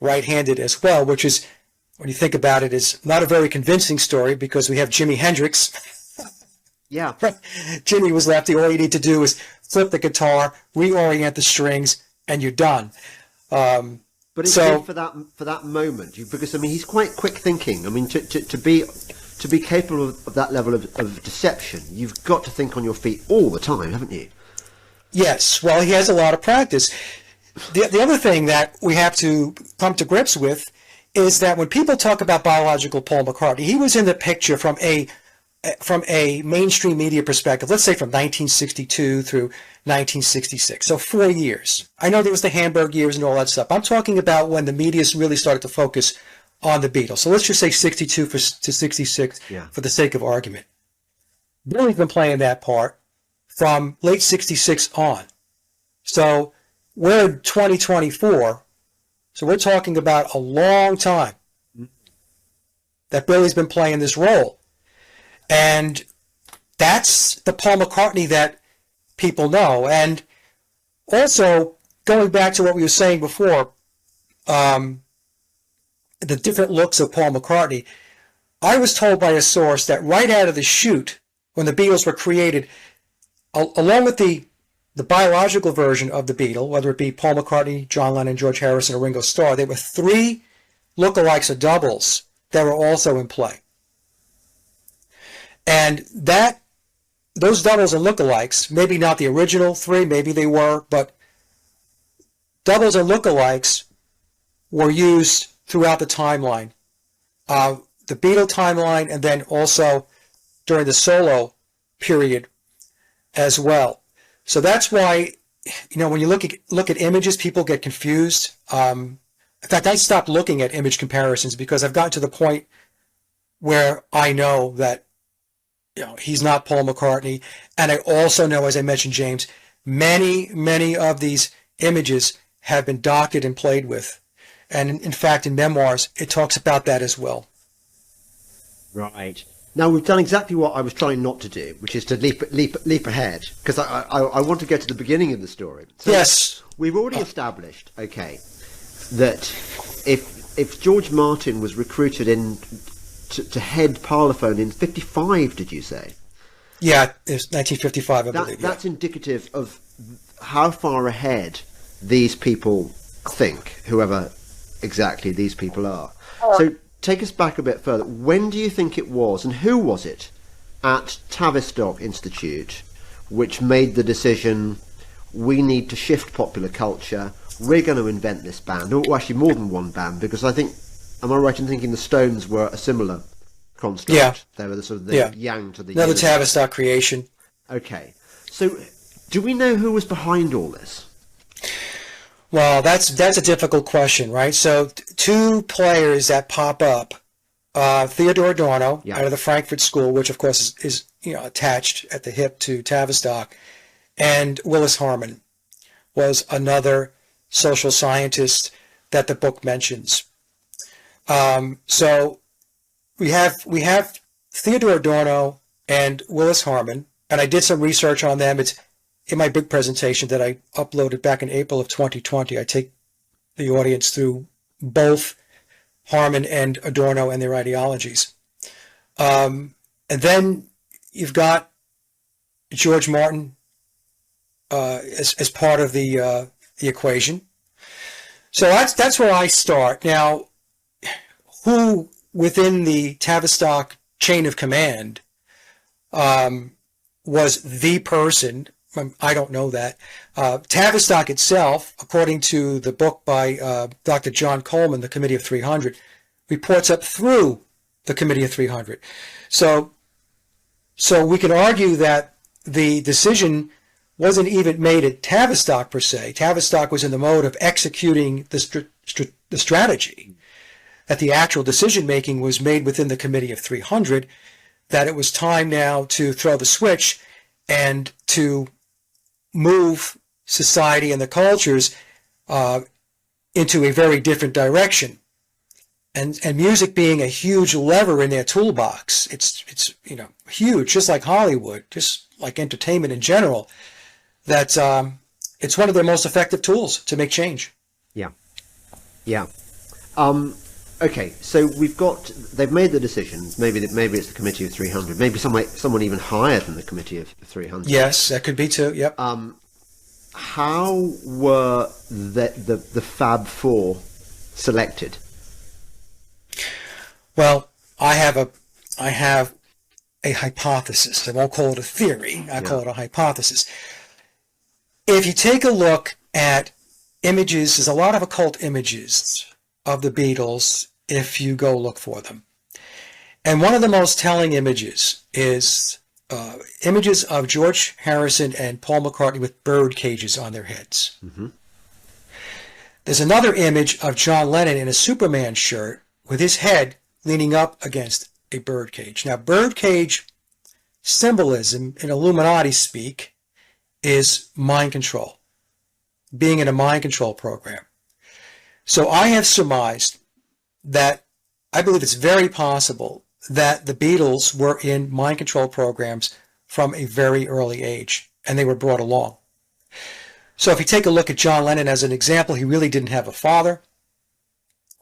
right-handed as well, which is, when you think about it, is not a very convincing story, because we have Jimi Hendrix. Yeah. Jimmy was lefty. All you need to do is flip the guitar, reorient the strings, and you're done. But it's good for that moment, because he's quite quick thinking. To be capable of that level of deception, you've got to think on your feet all the time, haven't you? Yes. Well, he has a lot of practice. The other thing that we have to come to grips with is that when people talk about biological Paul McCartney, he was in the picture from a mainstream media perspective, let's say from 1962 through 1966, so 4 years. I know there was the Hamburg years and all that stuff. I'm talking about when the media really started to focus on the Beatles. So let's just say 62 to 66 for the sake of argument. Billy's been playing that part from late 66 on. So we're in 2024, so we're talking about a long time that Billy's been playing this role. And that's the Paul McCartney that people know. And also, going back to what we were saying before, the different looks of Paul McCartney, I was told by a source that right out of the chute, when the Beatles were created, along with the biological version of the Beatle, whether it be Paul McCartney, John Lennon, George Harrison, or Ringo Starr, there were 3 lookalikes or doubles that were also in play. And those doubles and lookalikes, maybe not the original 3, maybe they were, but doubles and lookalikes were used throughout the timeline. The Beatle timeline, and then also during the solo period as well. So that's why, when you look at images, people get confused. In fact, I stopped looking at image comparisons because I've gotten to the point where I know that he's not Paul McCartney, and I also know, as I mentioned, James, many of these images have been doctored and played with, and in fact, in memoirs, it talks about that as well. Right. Now, we've done exactly what I was trying not to do, which is to leap ahead, because I want to go to the beginning of the story. So yes. We've already established, okay, that if George Martin was recruited in to head Parlophone in 55, did you say? Yeah, it's 1955, I believe. That's indicative of how far ahead these people think, whoever exactly these people are. So take us back a bit further. When do you think it was, and who was it at Tavistock Institute which made the decision, we need to shift popular culture, we're going to invent this band, or actually more than one band, because I think, am I right in thinking the Stones were a similar construct? Yeah. They were the sort of the yang to the another yin. Tavistock creation. Okay. So do we know who was behind all this? Well, that's a difficult question, right? So 2 players that pop up, Theodore Adorno out of the Frankfurt School, which of course is attached at the hip to Tavistock, and Willis Harman was another social scientist that the book mentions. So we have Theodore Adorno and Willis Harman, and I did some research on them. It's in my big presentation that I uploaded back in April of 2020. I take the audience through both Harman and Adorno and their ideologies. And then you've got George Martin as part of the equation. So that's where I start. Now, who within the Tavistock chain of command was the person? I don't know that. Tavistock itself, according to the book by Dr. John Coleman, The Committee of 300, reports up through the Committee of 300. So we can argue that the decision wasn't even made at Tavistock per se. Tavistock was in the mode of executing the strategy. That the actual decision-making was made within the Committee of 300, that it was time now to throw the switch and to move society and the cultures into a very different direction. And music being a huge lever in their toolbox, it's huge, just like Hollywood, just like entertainment in general, that it's one of their most effective tools to make change. Yeah. Okay, so they've made the decisions. Maybe it's the Committee of 300. Maybe someone even higher than the Committee of 300. Yes, that could be too. Yep. How were the Fab Four selected? Well, I have a hypothesis. I won't call it a theory. I call it a hypothesis. If you take a look at images, there's a lot of occult images of the Beatles if you go look for them. And one of the most telling images is images of George Harrison and Paul McCartney with bird cages on their heads. Mm-hmm. There's another image of John Lennon in a Superman shirt with his head leaning up against a bird cage. Now, bird cage symbolism in Illuminati speak is mind control, being in a mind control program. So I have surmised that I believe it's very possible that the Beatles were in mind control programs from a very early age, and they were brought along. So if you take a look at John Lennon as an example, he really didn't have a father.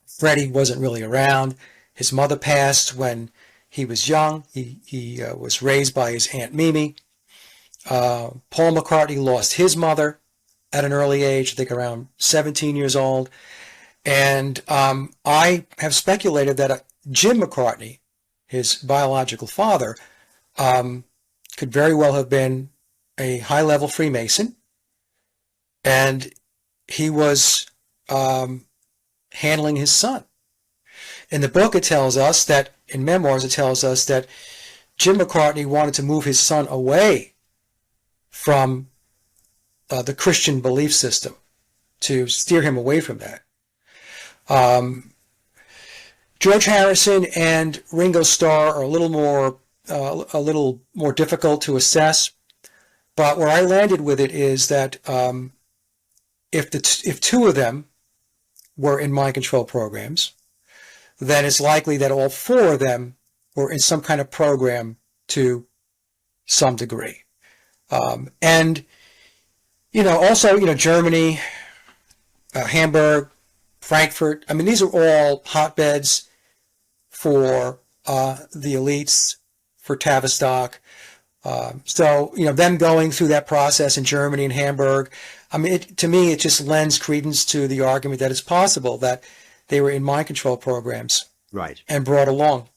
Freddie wasn't really around. His mother passed when he was young. He was raised by his Aunt Mimi. Paul McCartney lost his mother at an early age, I think around 17 years old. And I have speculated that Jim McCartney, his biological father, could very well have been a high-level Freemason. And he was handling his son. In the book, it tells us that, in memoirs, it tells us that Jim McCartney wanted to move his son away from the Christian belief system, to steer him away from that. George Harrison and Ringo Starr are a little more difficult to assess, but where I landed with it is that if two of them were in mind control programs, then it's likely that all four of them were in some kind of program to some degree. And, also, Germany, Hamburg, Frankfurt, I mean, these are all hotbeds for the elites, for Tavistock. So, them going through that process in Germany and Hamburg, I mean, to me, it just lends credence to the argument that it's possible that they were in mind control programs. Right. And brought along.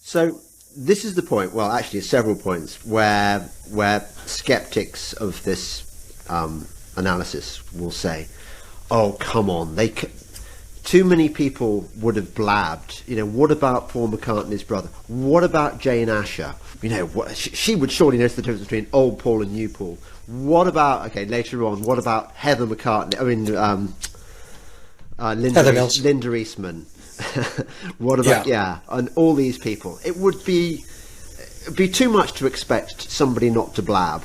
So this is the point, well, actually several points, where skeptics of this analysis will say, oh, come on, too many people would have blabbed. What about Paul McCartney's brother? What about Jane Asher? She would surely notice the difference between old Paul and new Paul. What about, later on, what about Heather McCartney? Linda Eastman. What about, and all these people? It would be too much to expect somebody not to blab.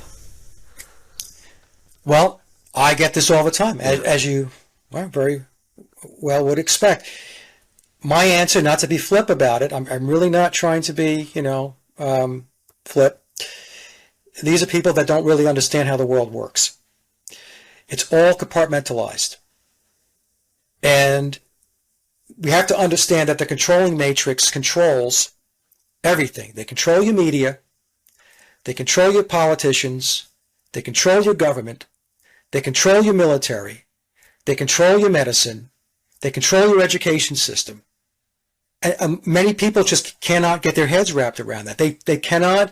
Well, I get this all the time, as you very well would expect. My answer, not to be flip about it, I'm really not trying to be, flip. These are people that don't really understand how the world works. It's all compartmentalized. And we have to understand that the controlling matrix controls everything. They control your media. They control your politicians. They control your government. They control your military. They control your medicine. They control your education system. And many people just cannot get their heads wrapped around that. They cannot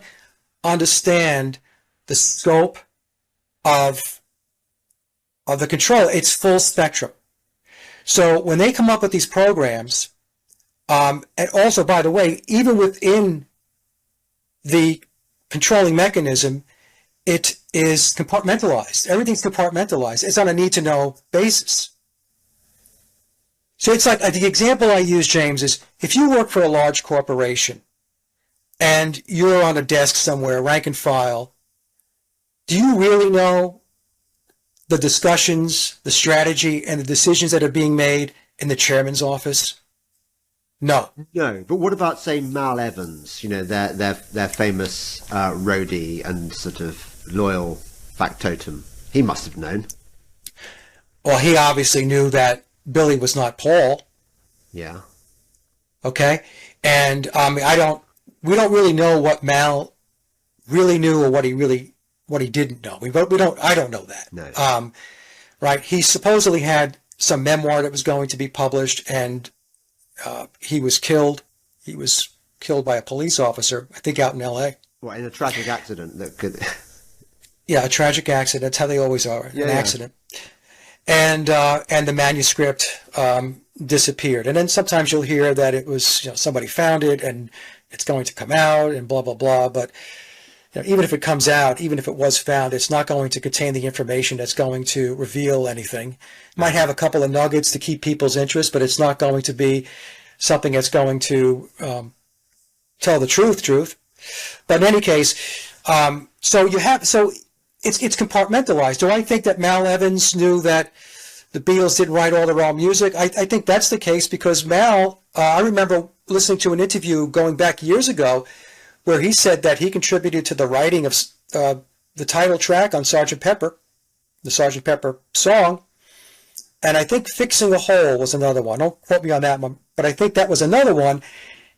understand the scope of the control. It's full spectrum. So when they come up with these programs, and also, by the way, even within the controlling mechanism, it is compartmentalized. Everything's compartmentalized. It's on a need-to-know basis. So it's like the example I use, James, is if you work for a large corporation and you're on a desk somewhere, rank and file, do you really know the discussions, the strategy, and the decisions that are being made in the chairman's office? No. No, but what about, say, Mal Evans, their famous roadie and sort of loyal factotum? He must have known. Well, he obviously knew that Billy was not Paul. Yeah. Okay? And we don't really know what Mal really knew or what he didn't know. I don't know that. No. Right? He supposedly had some memoir that was going to be published, and he was killed. He was killed by a police officer, I think out in L.A. What, in a tragic accident that could... Yeah, a tragic accident. That's how they always are, an accident. And the manuscript disappeared. And then sometimes you'll hear that it was, somebody found it and it's going to come out and blah, blah, blah. But even if it comes out, even if it was found, it's not going to contain the information that's going to reveal anything. It might have a couple of nuggets to keep people's interest, but it's not going to be something that's going to tell the truth. But in any case, it's compartmentalized. Do I think that Mal Evans knew that the Beatles didn't write all the raw music? I think that's the case because Mal, I remember listening to an interview going back years ago where he said that he contributed to the writing of the title track on Sgt. Pepper, the Sgt. Pepper song. And I think Fixing a Hole was another one. Don't quote me on that one, but I think that was another one.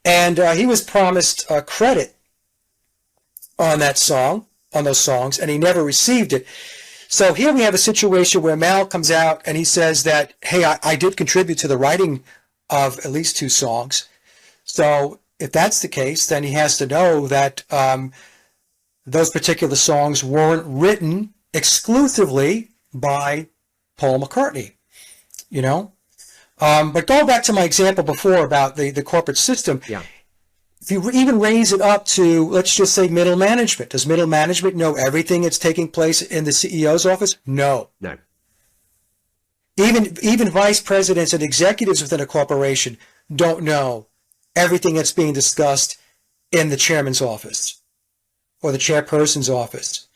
And he was promised credit on that song. on those songs, and he never received it. So here we have a situation where Mal comes out and he says that, hey, I did contribute to the writing of at least 2 songs. So if that's the case, then he has to know that those particular songs weren't written exclusively by Paul McCartney, you know? But going back to my example before about the corporate system, Yeah. if you even raise it up to, let's just say, middle management, does middle management know everything that's taking place in the CEO's office? No. No. Even vice presidents and executives within a corporation don't know everything that's being discussed in the chairman's office or the chairperson's office.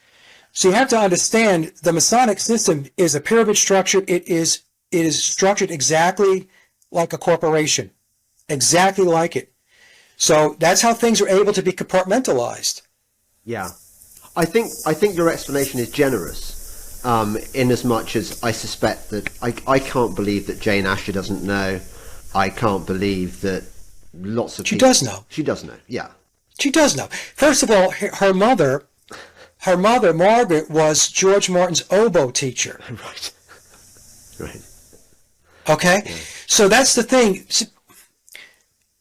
So you have to understand the Masonic system is a pyramid structure. It is structured exactly like a corporation, exactly like it. So that's how things are able to be compartmentalized. Yeah. I think your explanation is generous, in as much as I suspect that I can't believe that Jane Asher doesn't know. I can't believe that lots of She people... does know. She does know, yeah. She does know. First of all, her mother, Margaret, was George Martin's oboe teacher. Right. Right. Okay? Yeah. So that's the thing.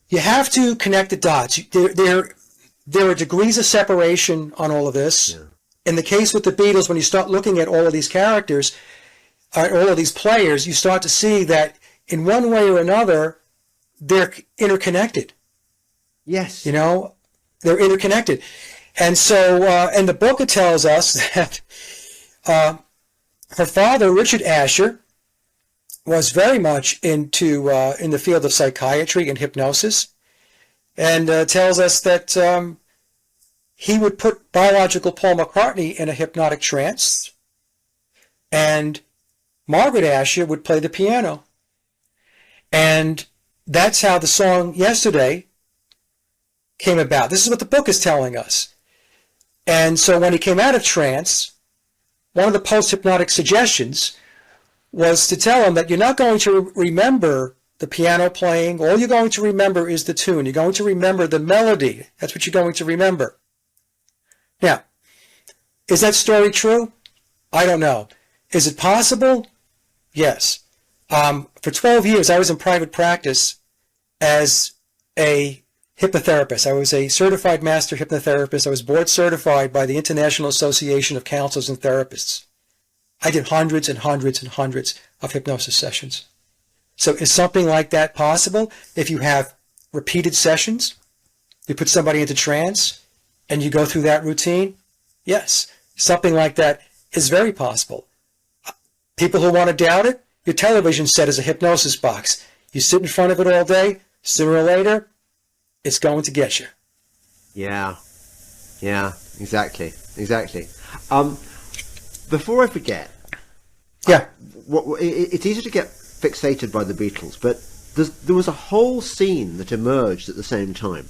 You have to connect the dots. There are degrees of separation on all of this. Yeah. In the case with the Beatles, when you start looking at all of these characters, all of these players, you start to see that in one way or another, they're interconnected. Yes. You know, they're interconnected. And so, in the book, it tells us that her father, Richard Asher, was very much into in the field of psychiatry and hypnosis, and tells us that he would put biological Paul McCartney in a hypnotic trance, and Margaret Asher would play the piano. And that's how the song Yesterday came about. This is what the book is telling us. And so when he came out of trance, one of the post-hypnotic suggestions was to tell him that you're not going to remember the piano playing. All you're going to remember is the tune. You're going to remember the melody. That's what you're going to remember. Now, is that story true? I don't know. Is it possible? Yes. For 12 years, I was in private practice as a hypnotherapist. I was a certified master hypnotherapist. I was board certified by the International Association of Counselors and Therapists. I did hundreds and hundreds and hundreds of hypnosis sessions. So is something like that possible? If you have repeated sessions, you put somebody into trance, and you go through that routine? Yes, something like that is very possible. People who want to doubt it, your television set is a hypnosis box. You sit in front of it all day, sooner or later, it's going to get you. Yeah. Yeah, exactly. Exactly. Before I forget, Yeah. It's easy to get fixated by the Beatles, but there was a whole scene that emerged at the same time.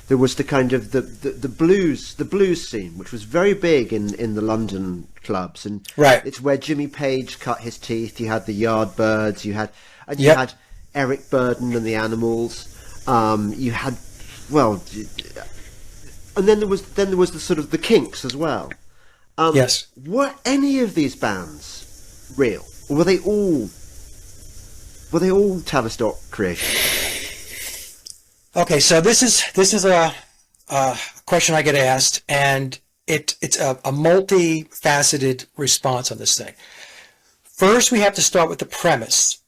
There was the kind of the blues scene, which was very big in the London clubs, and Right. it's where Jimmy Page cut his teeth. You had the Yardbirds, you had Yep. Eric Burdon and the Animals. You had, well, and then there was the sort of the Kinks as well. Yes. Were any of these bands real, or were they all Tavistock creations? Okay, so this is a question I get asked, and it's a multifaceted response on this thing. First, we have to start with the premise,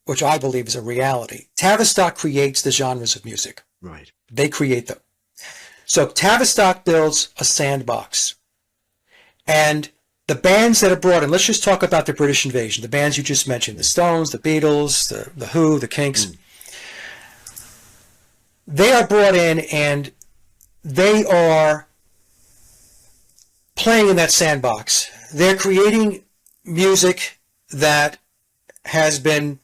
which I believe is a reality. Tavistock creates the genres of music. Right. They create them. So Tavistock builds a sandbox. And the bands that are brought in, let's just talk about the British invasion, the bands you just mentioned, the Stones, the Beatles, the Who, the Kinks. They are brought in and they are playing in that sandbox. They're creating music that has been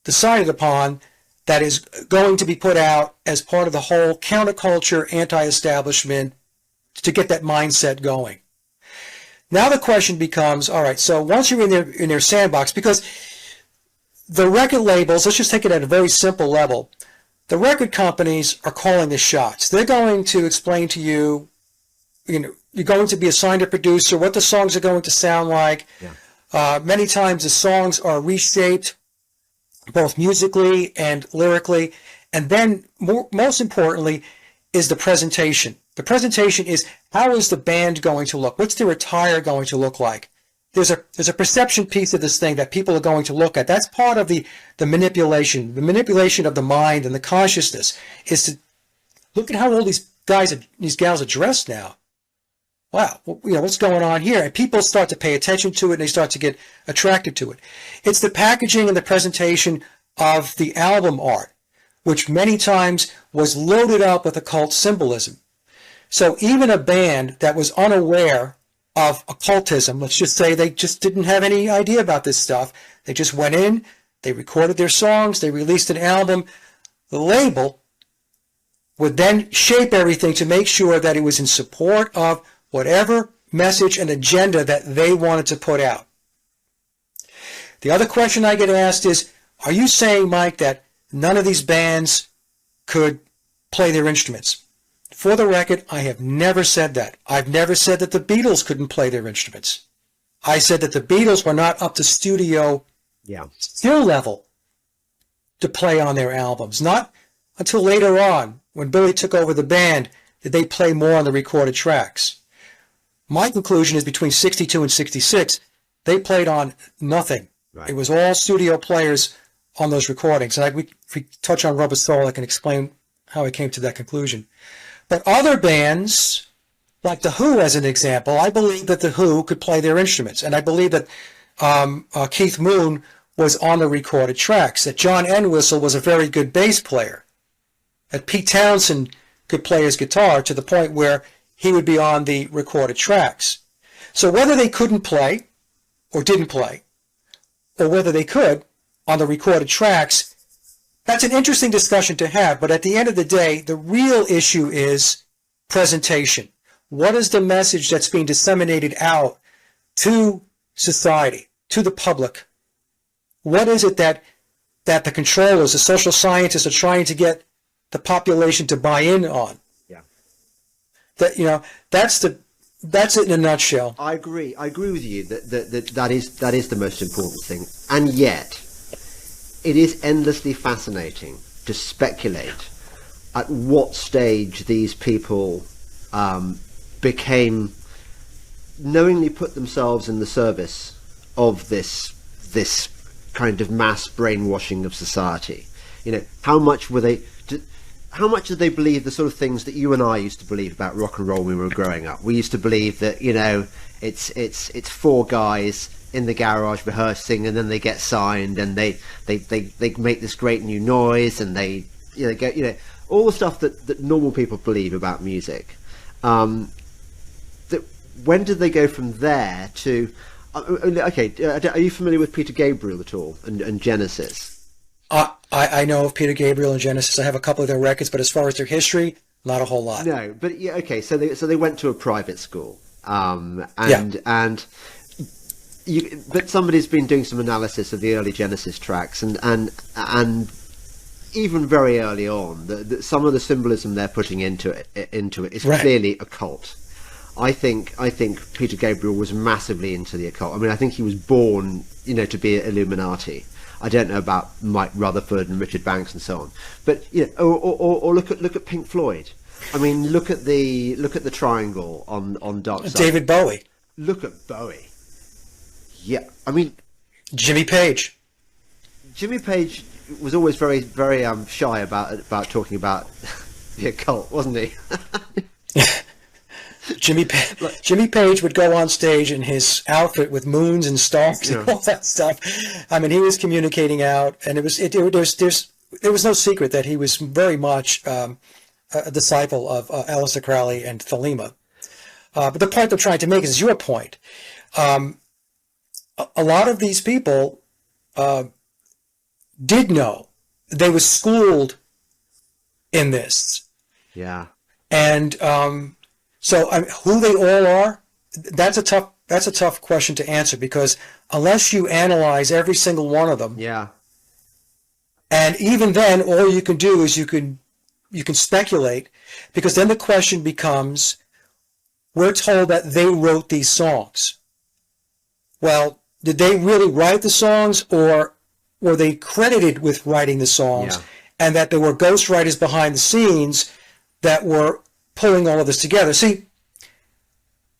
decided upon, that is going to be put out as part of the whole counterculture, anti-establishment, to get that mindset going. Now the question becomes, all right, so once you're in their sandbox, because the record labels, let's just take it at a very simple level, the record companies are calling the shots. They're going to explain to you, you're going to be assigned a producer, what the songs are going to sound like. Yeah. Many times the songs are reshaped, both musically and lyrically. And then, most importantly, is the presentation. The presentation is, how is the band going to look? What's their attire going to look like? There's a perception piece of this thing that people are going to look at. That's part of the manipulation. The manipulation of the mind and the consciousness is to look at how all these guys and these gals are dressed now. Wow, what's going on here? And people start to pay attention to it, and they start to get attracted to it. It's the packaging and the presentation of the album art, which many times was loaded up with occult symbolism. So even a band that was unaware of occultism, let's just say they just didn't have any idea about this stuff, they just went in, they recorded their songs, they released an album, the label would then shape everything to make sure that it was in support of whatever message and agenda that they wanted to put out. The other question I get asked is, are you saying, Mike, that none of these bands could play their instruments? For the record, I have never said that. I've never said that the Beatles couldn't play their instruments. I said that the Beatles were not up to studio skill level to play on their albums. Not until later on, when Billy took over the band, did they play more on the recorded tracks. My conclusion is between 62 and 66, they played on nothing. Right. It was all studio players on those recordings. And if we touch on Rubber Soul, I can explain how I came to that conclusion. But other bands, like The Who as an example, I believe that The Who could play their instruments. And I believe that Keith Moon was on the recorded tracks, that John Entwistle was a very good bass player, that Pete Townsend could play his guitar to the point where he would be on the recorded tracks. So whether they couldn't play or didn't play, or whether they could on the recorded tracks, that's an interesting discussion to have. But at the end of the day, the real issue is presentation. What is the message that's being disseminated out to society, to the public? What is it that the controllers, the social scientists are trying to get the population to buy in on? That's it in a nutshell. I agree with you that is the most important thing. And yet, it is endlessly fascinating to speculate at what stage these people knowingly put themselves in the service of this kind of mass brainwashing of society. How much did they believe the sort of things that you and I used to believe about rock and roll when we were growing up? We used to believe that it's four guys in the garage rehearsing, and then they get signed, and they make this great new noise, and they go all the stuff that normal people believe about music. When did they go from there to? Are you familiar with Peter Gabriel at all and Genesis? I know of Peter Gabriel and Genesis. I have a couple of their records, but as far as their history, not a whole lot. No, but yeah, okay. So they went to a private school, but somebody's been doing some analysis of the early Genesis tracks, and even very early on, some of the symbolism they're putting into it is clearly occult. I think Peter Gabriel was massively into the occult. I mean, I think he was born, to be an Illuminati. I don't know about Mike Rutherford and Richard Banks and so on, but or look at Pink Floyd. I mean, look at the triangle on Dark Side. David Bowie. Look at Bowie. Yeah, I mean, Jimmy Page. Jimmy Page was always very, very shy about talking about the occult, wasn't he? Jimmy Page would go on stage in his outfit with moons and stars and all that stuff. I mean, he was communicating out, and there was no secret that he was very much a disciple of Aleister Crowley and Thelema. But the point I'm trying to make is your point. A lot of these people did know. They were schooled in this. Yeah. And so who they all are, that's a tough question to answer, because unless you analyze every single one of them, and even then, all you can do is you can speculate, because then the question becomes, we're told that they wrote these songs. Well, did they really write the songs, or were they credited with writing the songs, and that there were ghostwriters behind the scenes that were pulling all of this together? See,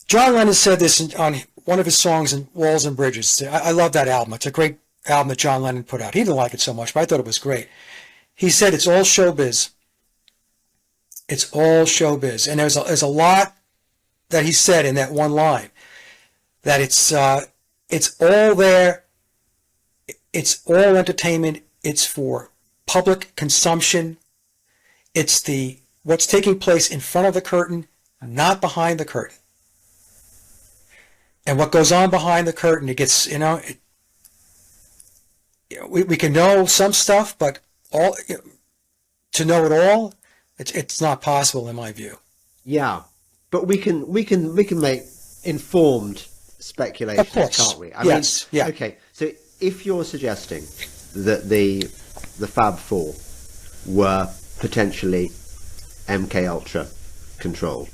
John Lennon said this on one of his songs in Walls and Bridges. I love that album. It's a great album that John Lennon put out. He didn't like it so much, but I thought it was great. He said, it's all showbiz. It's all showbiz. And there's a lot that he said in that one line, that it's all there. It's all entertainment. It's for public consumption. It's what's taking place in front of the curtain, not behind the curtain. And what goes on behind the curtain, it gets, we can know some stuff, but to know it all, it's not possible in my view. Yeah, but we can make informed speculations, of course. Can't we? I yes. mean, yeah. Okay. So if you're suggesting that the Fab Four were potentially MK Ultra controlled,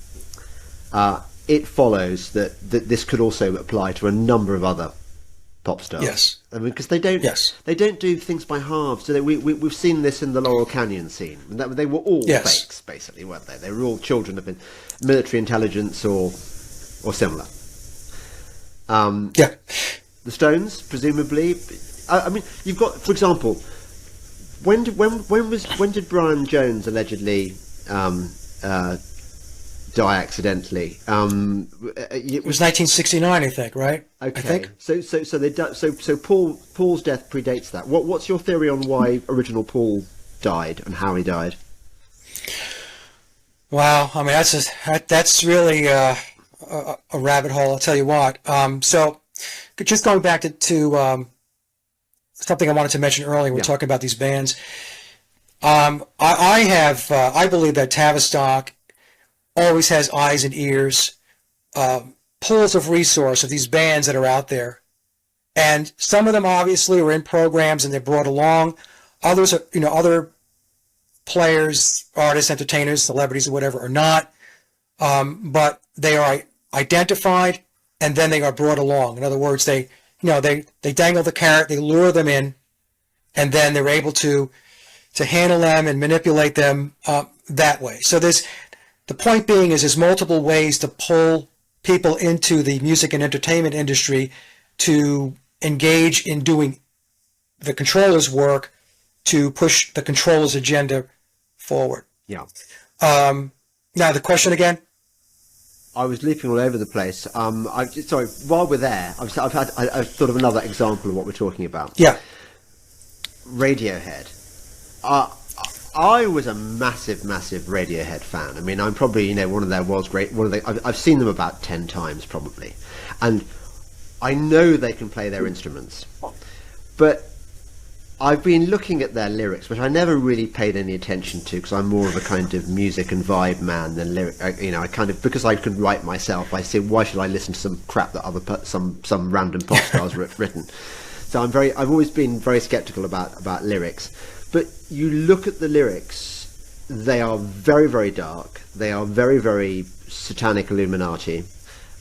it follows that this could also apply to a number of other pop stars. Yes. I mean, because they don't do things by halves. So we've seen this in the Laurel Canyon scene. They were all fakes, basically, weren't they? They were all children of military intelligence or similar. The Stones, presumably. I mean, you've got, for example, when did Brian Jones allegedly die accidentally? It was 1969, I think, right? Okay. I think. So Paul's death predates that. What's your theory on why original Paul died and how he died? Wow, I mean that's really a rabbit hole. I'll tell you what. So just going back to something I wanted to mention earlier, we're talking about these bands. I believe that Tavistock always has eyes and ears, pools of resource of these bands that are out there. And some of them obviously are in programs and they're brought along. Others are, other players, artists, entertainers, celebrities or whatever are not. But they are identified and then they are brought along. In other words, they dangle the carrot, they lure them in, and then they're able to handle them and manipulate them that way. So the point being is there's multiple ways to pull people into the music and entertainment industry to engage in doing the controller's work to push the controller's agenda forward. Yeah. Now the question again? I was leaping all over the place. Sorry, while we're there, I've thought of another example of what we're talking about. Yeah. Radiohead. I was a massive Radiohead fan. I mean, I'm probably one of their world's great. I've seen them about 10 times probably, and I know they can play their instruments, but I've been looking at their lyrics, which I never really paid any attention to because I'm more of a kind of music and vibe man than lyric. I kind of, because I can write myself, I say, why should I listen to some crap that some random pop stars written? So I've always been very skeptical about lyrics. But you look at the lyrics, they are very, very dark. They are very, very satanic Illuminati.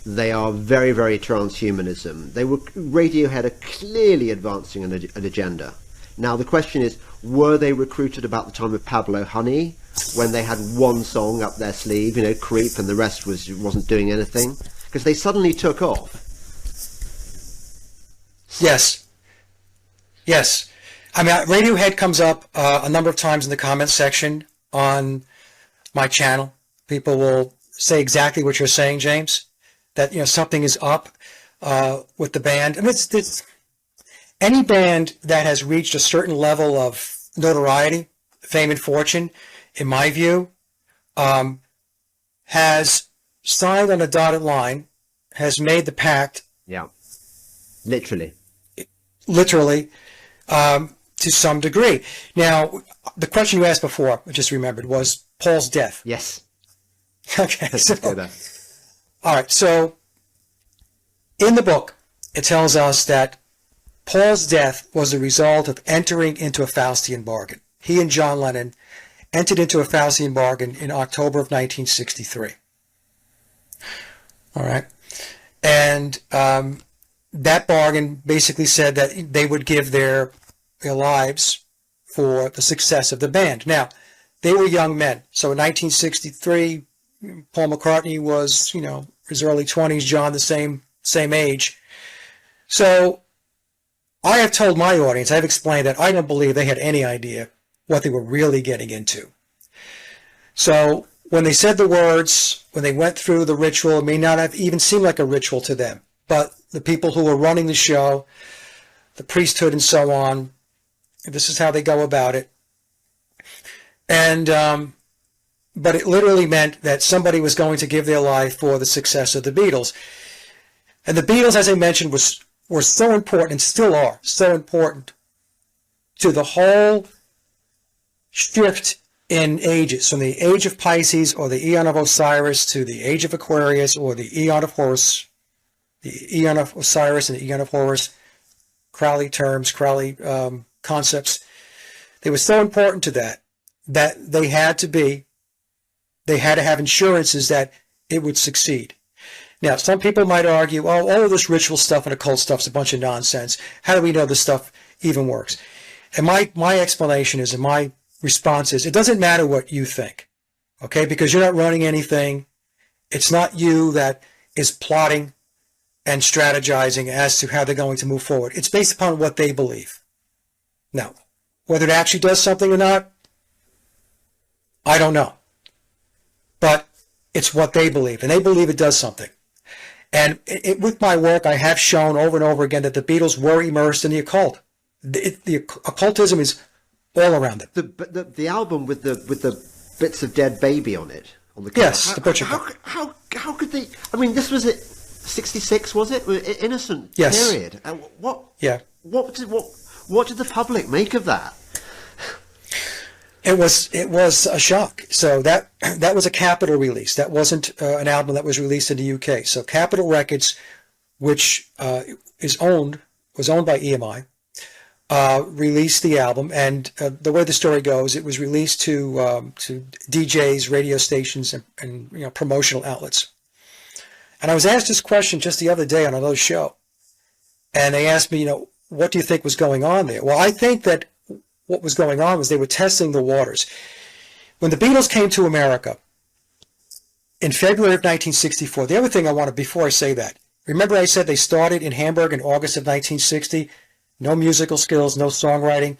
They are very, very transhumanism. Radiohead are clearly advancing an agenda. Now the question is, were they recruited about the time of Pablo Honey, when they had one song up their sleeve, Creep, and the rest wasn't doing anything? Because they suddenly took off. Yes. I mean, Radiohead comes up a number of times in the comments section on my channel. People will say exactly what you're saying, James, that something is up with the band. I mean, it's any band that has reached a certain level of notoriety, fame, and fortune, in my view, has signed on a dotted line, has made the pact. Yeah, literally. To some degree. Now, the question you asked before, I just remembered, was Paul's death. Yes. Okay. All right. So, in the book, it tells us that Paul's death was the result of entering into a Faustian bargain. He and John Lennon entered into a Faustian bargain in October of 1963. All right. And that bargain basically said that they would give their lives for the success of the band. Now, they were young men. So in 1963, Paul McCartney was, his early 20s, John the same age. So I have told my audience, I've explained that I don't believe they had any idea what they were really getting into. So when they said the words, when they went through the ritual, it may not have even seemed like a ritual to them. But the people who were running the show, the priesthood and so on, this is how they go about it. And, but it literally meant that somebody was going to give their life for the success of the Beatles. And the Beatles, as I mentioned, were so important and still are so important to the whole shift in ages, from the age of Pisces or the Eon of Osiris to the age of Aquarius or the Eon of Horus, the Eon of Osiris and the Eon of Horus, Crowley terms, Crowley concepts. They were so important to that they had to have assurances that it would succeed. Now, some people might argue, oh, all of this ritual stuff and occult stuff is a bunch of nonsense. How do we know this stuff even works? And my explanation is, and my response is, it doesn't matter what you think, okay? Because you're not running anything. It's not you that is plotting and strategizing as to how they're going to move forward. It's based upon what they believe. Now, whether it actually does something or not, I don't know. But it's what they believe, and they believe it does something. And with my work, I have shown over and over again that the Beatles were immersed in the occult. The occultism is all around them. The album with the bits of dead baby on it, on the cover. Yes, the butcher cover. How could they? I mean, this was it. 66 was it? Innocent period. What? Yeah. What did the public make of that? It was a shock. So that was a Capitol release. That wasn't an album that was released in the UK. So Capitol Records, which was owned by EMI, released the album. And the way the story goes, it was released to DJs, radio stations, and promotional outlets. And I was asked this question just the other day on another show, and they asked me, what do you think was going on there? Well, I think that what was going on was they were testing the waters. When the Beatles came to America in February of 1964, the other thing I wanted, before I say that, remember I said they started in Hamburg in August of 1960, no musical skills, no songwriting,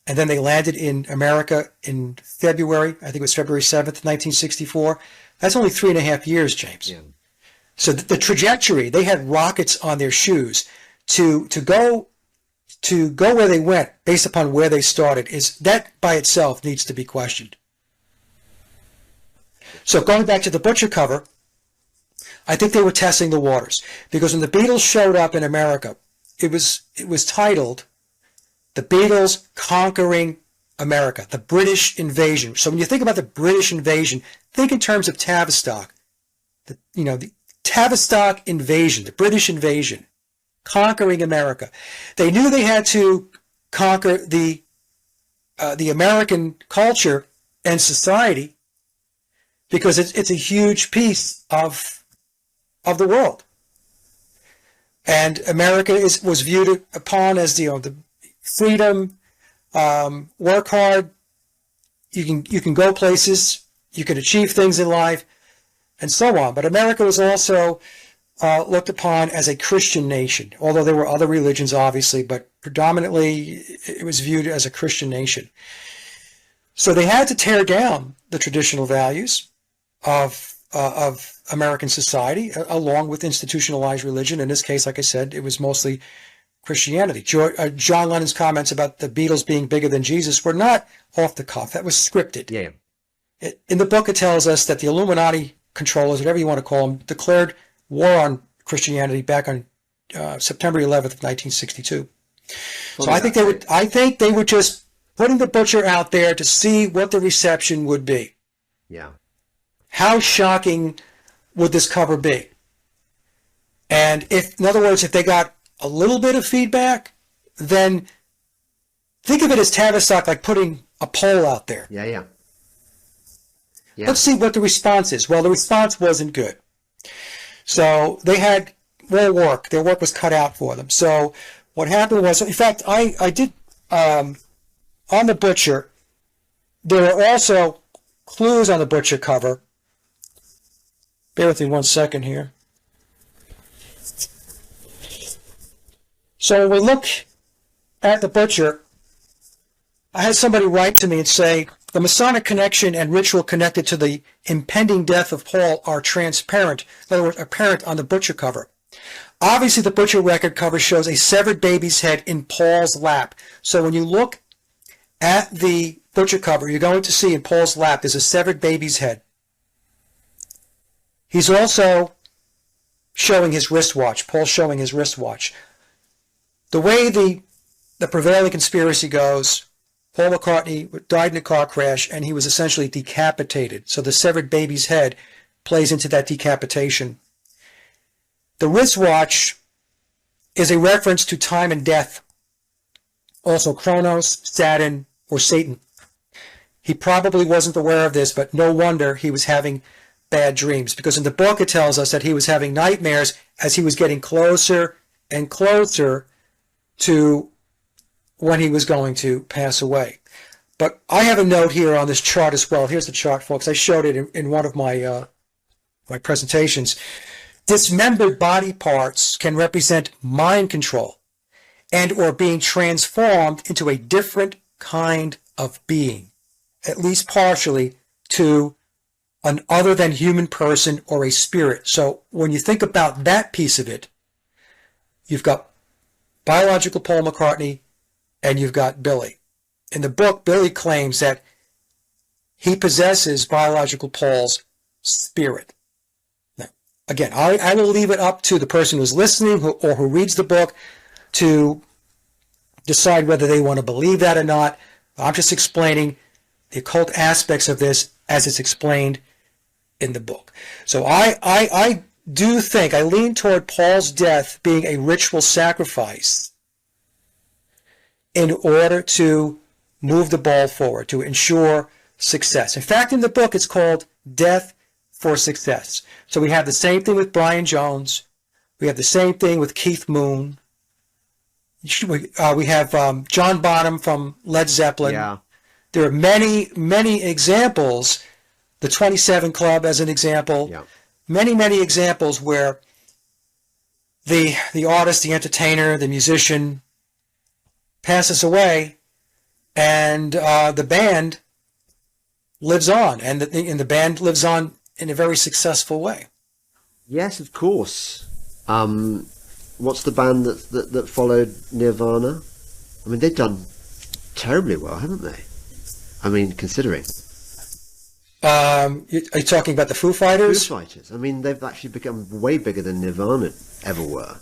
and then they landed in America in February, I think it was February 7th, 1964. That's only 3.5 years, James. Yeah. So the trajectory, they had rockets on their shoes to go where they went based upon where they started. Is that by itself needs to be questioned. So going back to the butcher cover, I think they were testing the waters, because when the Beatles showed up in America, it was titled "The Beatles Conquering America," the British invasion. So when you think about the British invasion, think in terms of Tavistock. The Tavistock invasion, the British invasion, conquering America. They knew they had to conquer the American culture and society, because it's a huge piece of the world. And America was viewed upon as the freedom, work hard, you can go places, you can achieve things in life, and so on. But America was also looked upon as a Christian nation, although there were other religions, obviously, but predominantly it was viewed as a Christian nation. So they had to tear down the traditional values of American society, along with institutionalized religion. In this case, like I said, it was mostly Christianity. John Lennon's comments about the Beatles being bigger than Jesus were not off the cuff. That was scripted. Yeah. In the book, it tells us that the Illuminati controllers, whatever you want to call them, declared war on Christianity back on September 11th of 1962. So I think they were just putting the butcher out there to see what the reception would be. Yeah. How shocking would this cover be? And in other words, if they got a little bit of feedback, then think of it as Tavistock, like putting a poll out there. Yeah. Let's see what the response is. Well, the response wasn't good. So they had more work. Their work was cut out for them. So what happened was, in fact, I did, on the butcher, there are also clues on the butcher cover. Bear with me 1 second here. So when we look at the butcher, I had somebody write to me and say, the Masonic connection and ritual connected to the impending death of Paul are transparent, in other words, apparent on the butcher cover. Obviously, the butcher record cover shows a severed baby's head in Paul's lap. So when you look at the butcher cover, you're going to see in Paul's lap there's a severed baby's head. He's also showing his wristwatch. Paul's showing his wristwatch. The way the prevailing conspiracy goes, Paul McCartney died in a car crash and he was essentially decapitated. So the severed baby's head plays into that decapitation. The wristwatch is a reference to time and death. Also Kronos, Saturn, or Satan. He probably wasn't aware of this, but no wonder he was having bad dreams, because in the book it tells us that he was having nightmares as he was getting closer and closer to when he was going to pass away. But I have a note here on this chart as well. Here's the chart, folks. I showed it in one of my presentations. Dismembered body parts can represent mind control and or being transformed into a different kind of being, at least partially, to an other than human person or a spirit. So when you think about that piece of it, you've got biological Paul McCartney and you've got Billy. In the book, Billy claims that he possesses biological Paul's spirit. Now, again, I will leave it up to the person who's listening or who reads the book to decide whether they want to believe that or not. I'm just explaining the occult aspects of this as it's explained in the book. So I do think, I lean toward Paul's death being a ritual sacrifice in order to move the ball forward, to ensure success. In fact, in the book, it's called Death for Success. So we have the same thing with Brian Jones. We have the same thing with Keith Moon. We have John Bonham from Led Zeppelin. Yeah. There are many, many examples. The 27 Club as an example. Yeah. Many, many examples where the artist, the entertainer, the musician passes away and the band lives on. And the band lives on in a very successful way. Yes, of course. What's the band that followed Nirvana? I mean, they've done terribly well, haven't they? I mean, considering. Are you talking about the Foo Fighters? Foo Fighters. I mean, they've actually become way bigger than Nirvana ever were.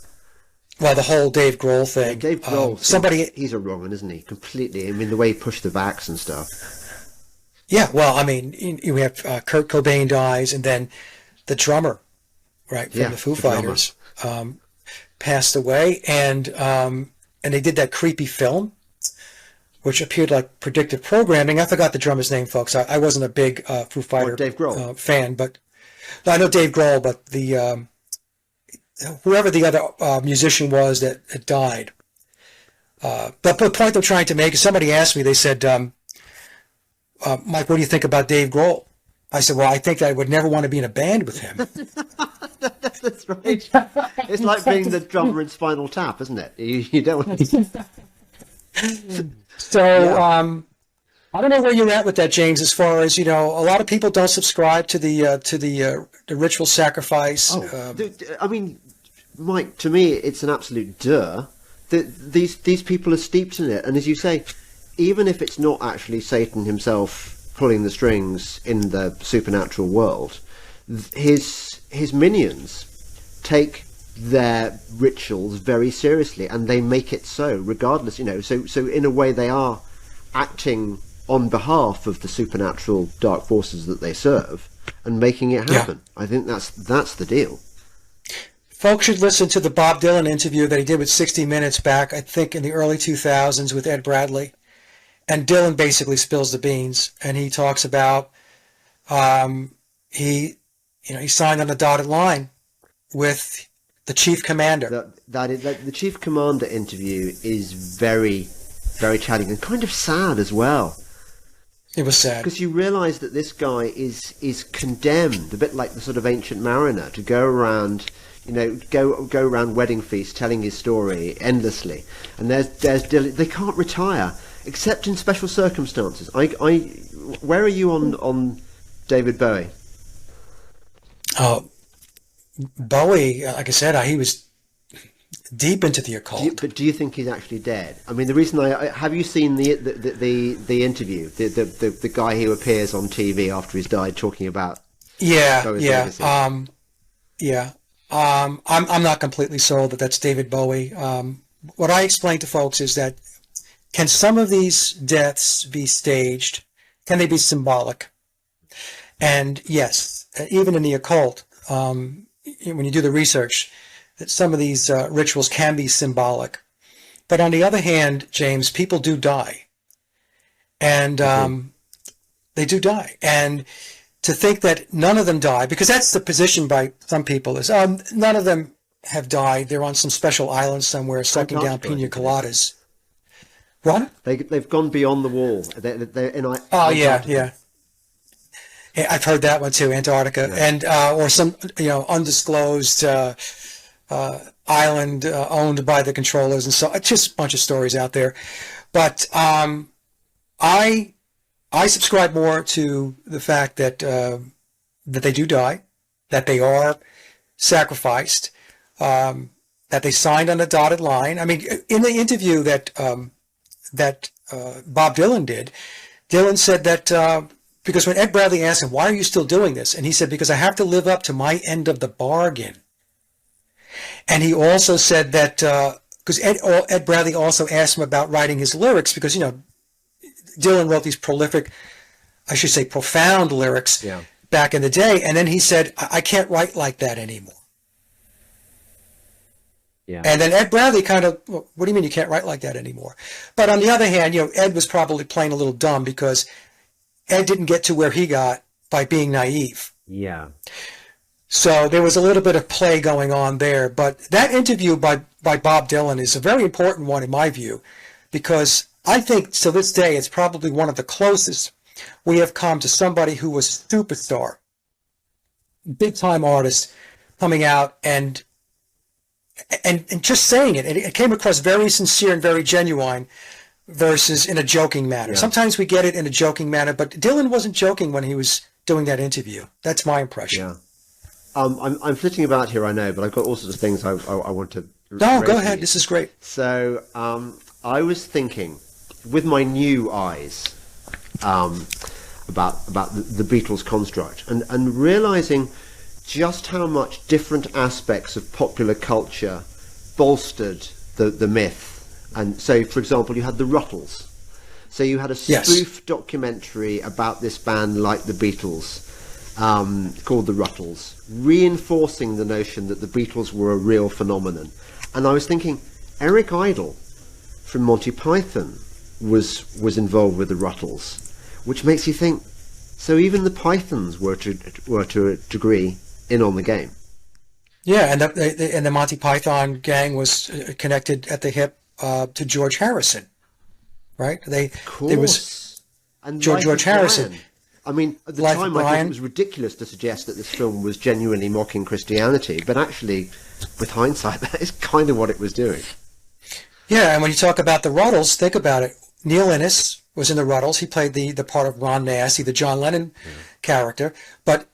Well, the whole Dave Grohl thing. Yeah, Dave Grohl, he's a wrong one, isn't he? Completely. I mean, the way he pushed the backs and stuff. Yeah, well, I mean, you have Kurt Cobain dies, and then the drummer, right, from the Foo Fighters, passed away, and they did that creepy film, which appeared like predictive programming. I forgot the drummer's name, folks. I wasn't a big Foo Fighter Dave Grohl. fan, but no, I know Dave Grohl, but the whoever the other musician was that died. But the point I'm trying to make is somebody asked me, they said, Mike, what do you think about Dave Grohl? I said, well, I think I would never want to be in a band with him. That's right. It's like being the drummer in Spinal Tap, isn't it? You don't want to... So, yeah. I don't know where you're at with that, James, as far as, a lot of people don't subscribe to the ritual sacrifice. I mean, Mike, to me, it's an absolute duh. These people are steeped in it. And as you say, even if it's not actually Satan himself pulling the strings in the supernatural world, his minions take their rituals very seriously, and they make it so, regardless, so in a way they are acting on behalf of the supernatural dark forces that they serve and making it happen. Yeah. I think that's the deal. Folks should listen to the Bob Dylan interview that he did with 60 Minutes back, I think in the early 2000s, with Ed Bradley. And Dylan basically spills the beans, and he talks about he signed on the dotted line with the chief commander. The chief commander interview is very, very challenging and kind of sad as well. It was sad. Because you realise that this guy is condemned, a bit like the sort of ancient mariner, to go around, go around wedding feasts telling his story endlessly. And they can't retire except in special circumstances. Where are you on David Bowie? Bowie, like I said, he was deep into the occult. But do you think he's actually dead? I mean, the reason have you seen the interview, the guy who appears on TV after he's died talking about? I'm not completely sold that that's David Bowie. What I explain to folks is that can some of these deaths be staged? Can they be symbolic? And yes, even in the occult, when you do the research, that some of these rituals can be symbolic. But on the other hand, James, people do die. And they do die. And to think that none of them die, because that's the position by some people, is none of them have died. They're on some special island somewhere sucking down pina coladas. What? They've gone beyond the wall. They're in yeah. I've heard that one too, Antarctica, and or some undisclosed island owned by the controllers, and so just a bunch of stories out there. But I subscribe more to the fact that that they do die, that they are sacrificed, that they signed on a dotted line. I mean, in the interview that Bob Dylan did, Dylan said that. Because when Ed Bradley asked him, why are you still doing this? And he said, because I have to live up to my end of the bargain. And he also said that, because Ed Bradley also asked him about writing his lyrics, because, Dylan wrote these prolific, I should say profound lyrics back in the day. And then he said, I can't write like that anymore. Yeah. And then Ed Bradley kind of, what do you mean you can't write like that anymore? But on the other hand, Ed was probably playing a little dumb because Ed didn't get to where he got by being naive. Yeah. So there was a little bit of play going on there. But that interview by Bob Dylan is a very important one in my view, because I think to this day it's probably one of the closest we have come to somebody who was a superstar, big-time artist, coming out and just saying it. It came across very sincere and very genuine, versus in a joking manner. Yeah. Sometimes we get it in a joking manner, but Dylan wasn't joking when he was doing that interview. That's my impression. Yeah. I'm flitting about here, I know, but I've got all sorts of things I want to. No, go ahead. This is great. So I was thinking, with my new eyes, about the Beatles construct, and realizing just how much different aspects of popular culture bolstered the myth. And so, for example, you had the Ruttles. So you had a spoof documentary about this band like the Beatles, called the Ruttles, reinforcing the notion that the Beatles were a real phenomenon. And I was thinking, Eric Idle from Monty Python was involved with the Ruttles, which makes you think, so even the Pythons were to a degree in on the game. Yeah, and the Monty Python gang was connected at the hip to George Harrison, right? There was and George Harrison. Brian. I mean, at the time, I thought it was ridiculous to suggest that this film was genuinely mocking Christianity, but actually, with hindsight, that is kind of what it was doing. Yeah, and when you talk about the Ruttles, think about it. Neil Innes was in the Ruttles. He played the part of Ron Massey, the John Lennon character. But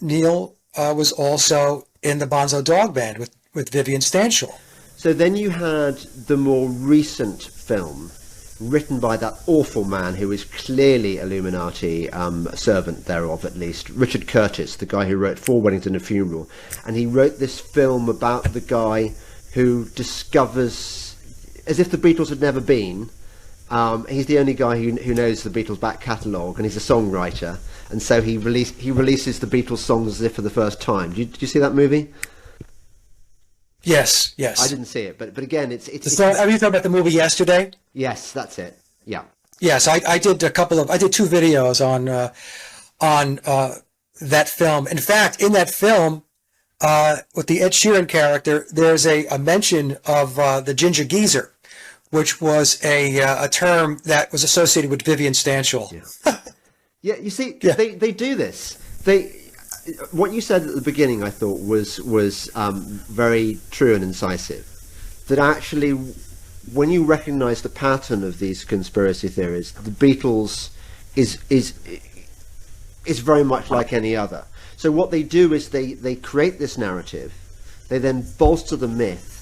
Neil was also in the Bonzo Dog Band with Vivian Stanshall. So then you had the more recent film, written by that awful man who is clearly Illuminati, a servant thereof at least, Richard Curtis, the guy who wrote Four Weddings and a Funeral. And he wrote this film about the guy who discovers, as if the Beatles had never been, he's the only guy who knows the Beatles' back catalogue, and he's a songwriter, and so he releases the Beatles songs as if for the first time. Did you see that movie? Yes. I didn't see it, but again, it's. Are you talking about the movie Yesterday? Yes, that's it. Yeah. Yes, I did two videos on that film. In fact, in that film, with the Ed Sheeran character, there's a mention of the Ginger Geezer, which was a term that was associated with Vivian Stanshall. Yeah, yeah. You see, Yeah. they do this. What you said at the beginning, I thought was very true and incisive. That actually, when you recognise the pattern of these conspiracy theories, the Beatles is very much like any other. So what they do is they create this narrative, they then bolster the myth,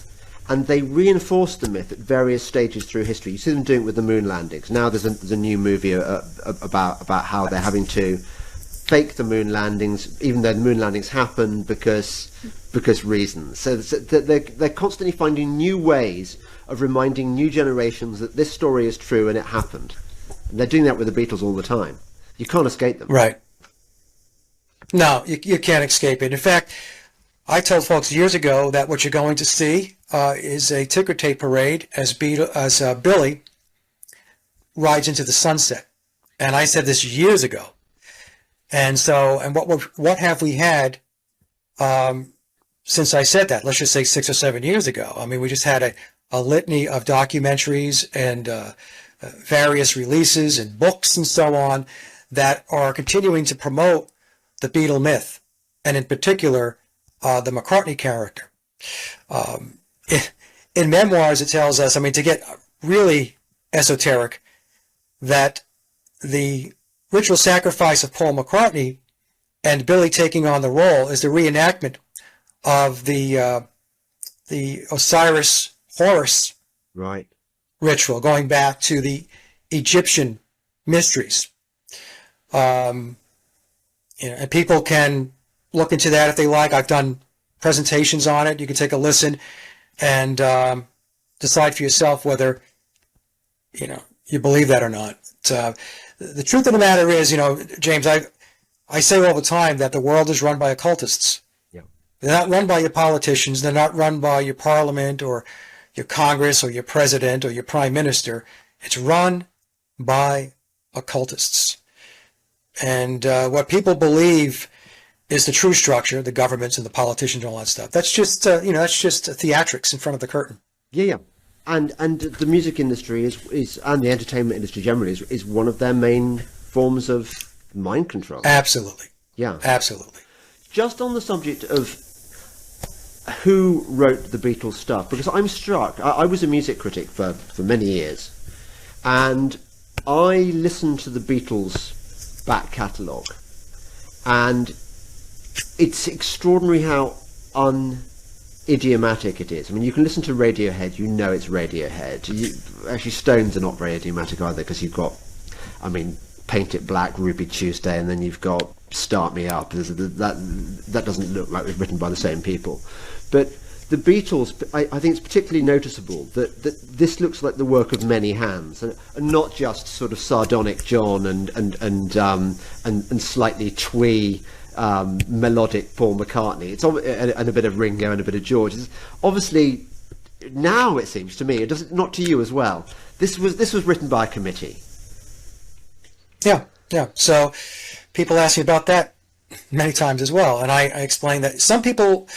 and they reinforce the myth at various stages through history. You see them doing it with the moon landings. Now there's a new movie about how they're having to fake the moon landings, even though the moon landings happen because reasons. So they're constantly finding new ways of reminding new generations that this story is true and it happened. And they're doing that with the Beatles all the time. You can't escape them. Right. No, you can't escape it. In fact, I told folks years ago that what you're going to see is a ticker tape parade as Billy rides into the sunset. And I said this years ago. And so, and what have we had since I said that? Let's just say 6 or 7 years ago. I mean, we just had a litany of documentaries and various releases and books and so on that are continuing to promote the Beatle myth, and in particular, the McCartney character. In memoirs, it tells us, I mean, to get really esoteric, that the ritual sacrifice of Paul McCartney and Billy taking on the role is the reenactment of the Osiris Horus Right. ritual, going back to the Egyptian mysteries. And people can look into that if they like. I've done presentations on it. You can take a listen and decide for yourself whether you believe that or not. The truth of the matter is, James, I say all the time that the world is run by occultists. Yeah. They're not run by your politicians. They're not run by your parliament or your Congress or your president or your prime minister. It's run by occultists. And what people believe is the true structure, the governments and the politicians and all that stuff. That's just, that's just theatrics in front of the curtain. Yeah. And the music industry is and the entertainment industry generally is one of their main forms of mind control. Absolutely. Yeah. Absolutely. Just on the subject of who wrote the Beatles stuff, because I'm struck. I was a music critic for many years, and I listened to the Beatles back catalogue, and it's extraordinary how unidiomatic it is. I mean, you can listen to Radiohead, you know it's Radiohead. Actually, Stones are not very idiomatic either, because you've got, Paint It Black, Ruby Tuesday, and then you've got Start Me Up. That doesn't look like it was written by the same people. But the Beatles, I think it's particularly noticeable that this looks like the work of many hands, and not just sort of sardonic John and slightly twee melodic Paul McCartney. It's and a bit of Ringo and a bit of George. It's obviously, now it seems to me, it doesn't, not to you as well. This was written by a committee. Yeah. So people ask me about that many times as well, and I explain that some people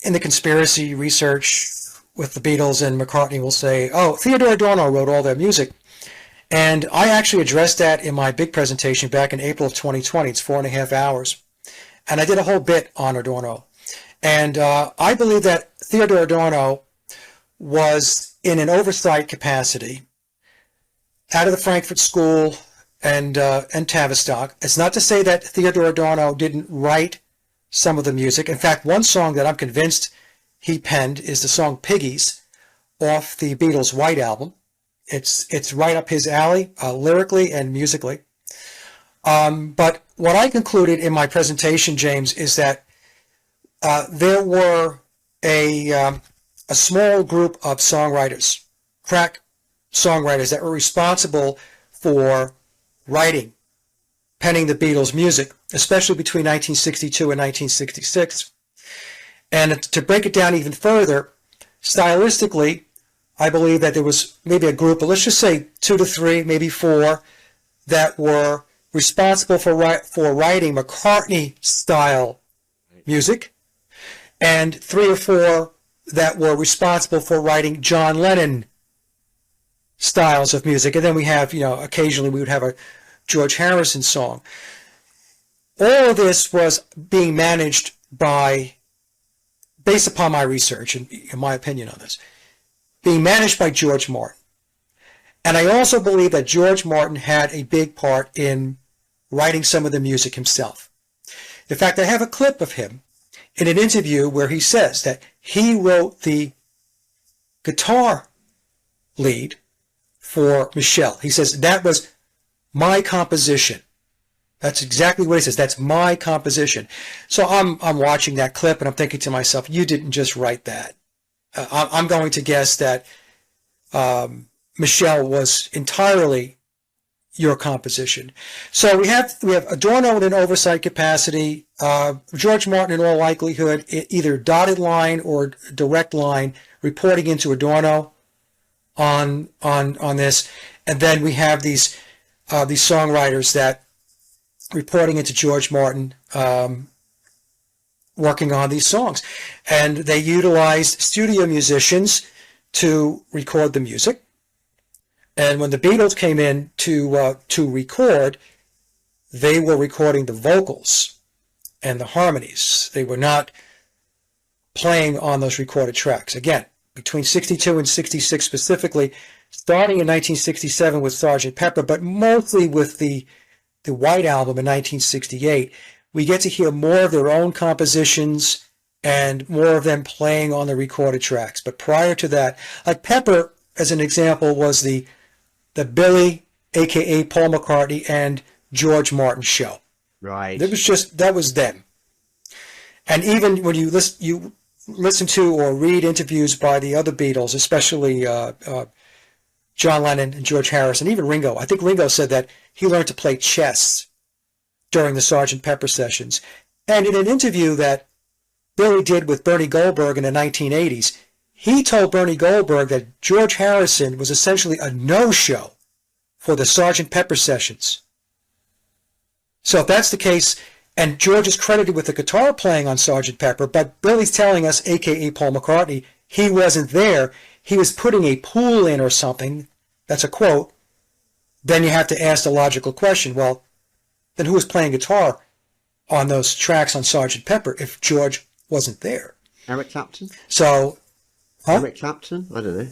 in the conspiracy research with the Beatles and McCartney will say, oh, Theodore Adorno wrote all their music. And I actually addressed that in my big presentation back in April of 2020. It's 4.5 hours. And I did a whole bit on Adorno. And I believe that Theodore Adorno was in an oversight capacity out of the Frankfurt School and Tavistock. It's not to say that Theodore Adorno didn't write some of the music. In fact, one song that I'm convinced he penned is the song Piggies off the Beatles' White Album. It's right up his alley, lyrically and musically. But what I concluded in my presentation, James, is that there were a small group of songwriters, crack songwriters, that were responsible for penning the Beatles' music, especially between 1962 and 1966. And to break it down even further, stylistically, I believe that there was maybe a group of, let's just say 2 to 3, maybe 4, that were responsible for writing McCartney-style music. and 3 or 4 that were responsible for writing John Lennon styles of music. And then we have, occasionally we would have a George Harrison song. All of this was being managed based upon my research and my opinion on this, being managed by George Martin. And I also believe that George Martin had a big part in writing some of the music himself. In fact, I have a clip of him in an interview where he says that he wrote the guitar lead for Michelle. He says, that was my composition. That's exactly what he says. That's my composition. So I'm watching that clip and I'm thinking to myself, you didn't just write that. I'm going to guess that Michelle was entirely your composition. So we have Adorno in an oversight capacity. George Martin, in all likelihood, either dotted line or direct line, reporting into Adorno on this, and then we have these songwriters that reporting into George Martin, working on these songs, and they utilized studio musicians to record the music. And when the Beatles came in to record, they were recording the vocals and the harmonies. They were not playing on those recorded tracks. Again, between 62 and 66 specifically, starting in 1967 with Sgt. Pepper, but mostly with the White Album in 1968, we get to hear more of their own compositions and more of them playing on the recorded tracks. But prior to that, like Pepper, as an example, was the Billy, a.k.a. Paul McCartney, and George Martin show. Right. That was them. And even when you listen to or read interviews by the other Beatles, especially John Lennon and George Harrison, even Ringo. I think Ringo said that he learned to play chess during the Sgt. Pepper sessions. And in an interview that Billy did with Bernie Goldberg in the 1980s, he told Bernie Goldberg that George Harrison was essentially a no-show for the Sgt. Pepper sessions. So if that's the case, and George is credited with the guitar playing on Sgt. Pepper, but Billy's telling us, a.k.a. Paul McCartney, he wasn't there, he was putting a pool in or something, that's a quote, then you have to ask the logical question, well, then who was playing guitar on those tracks on Sgt. Pepper if George wasn't there? Eric Clapton? So, Eric Clapton? I don't know.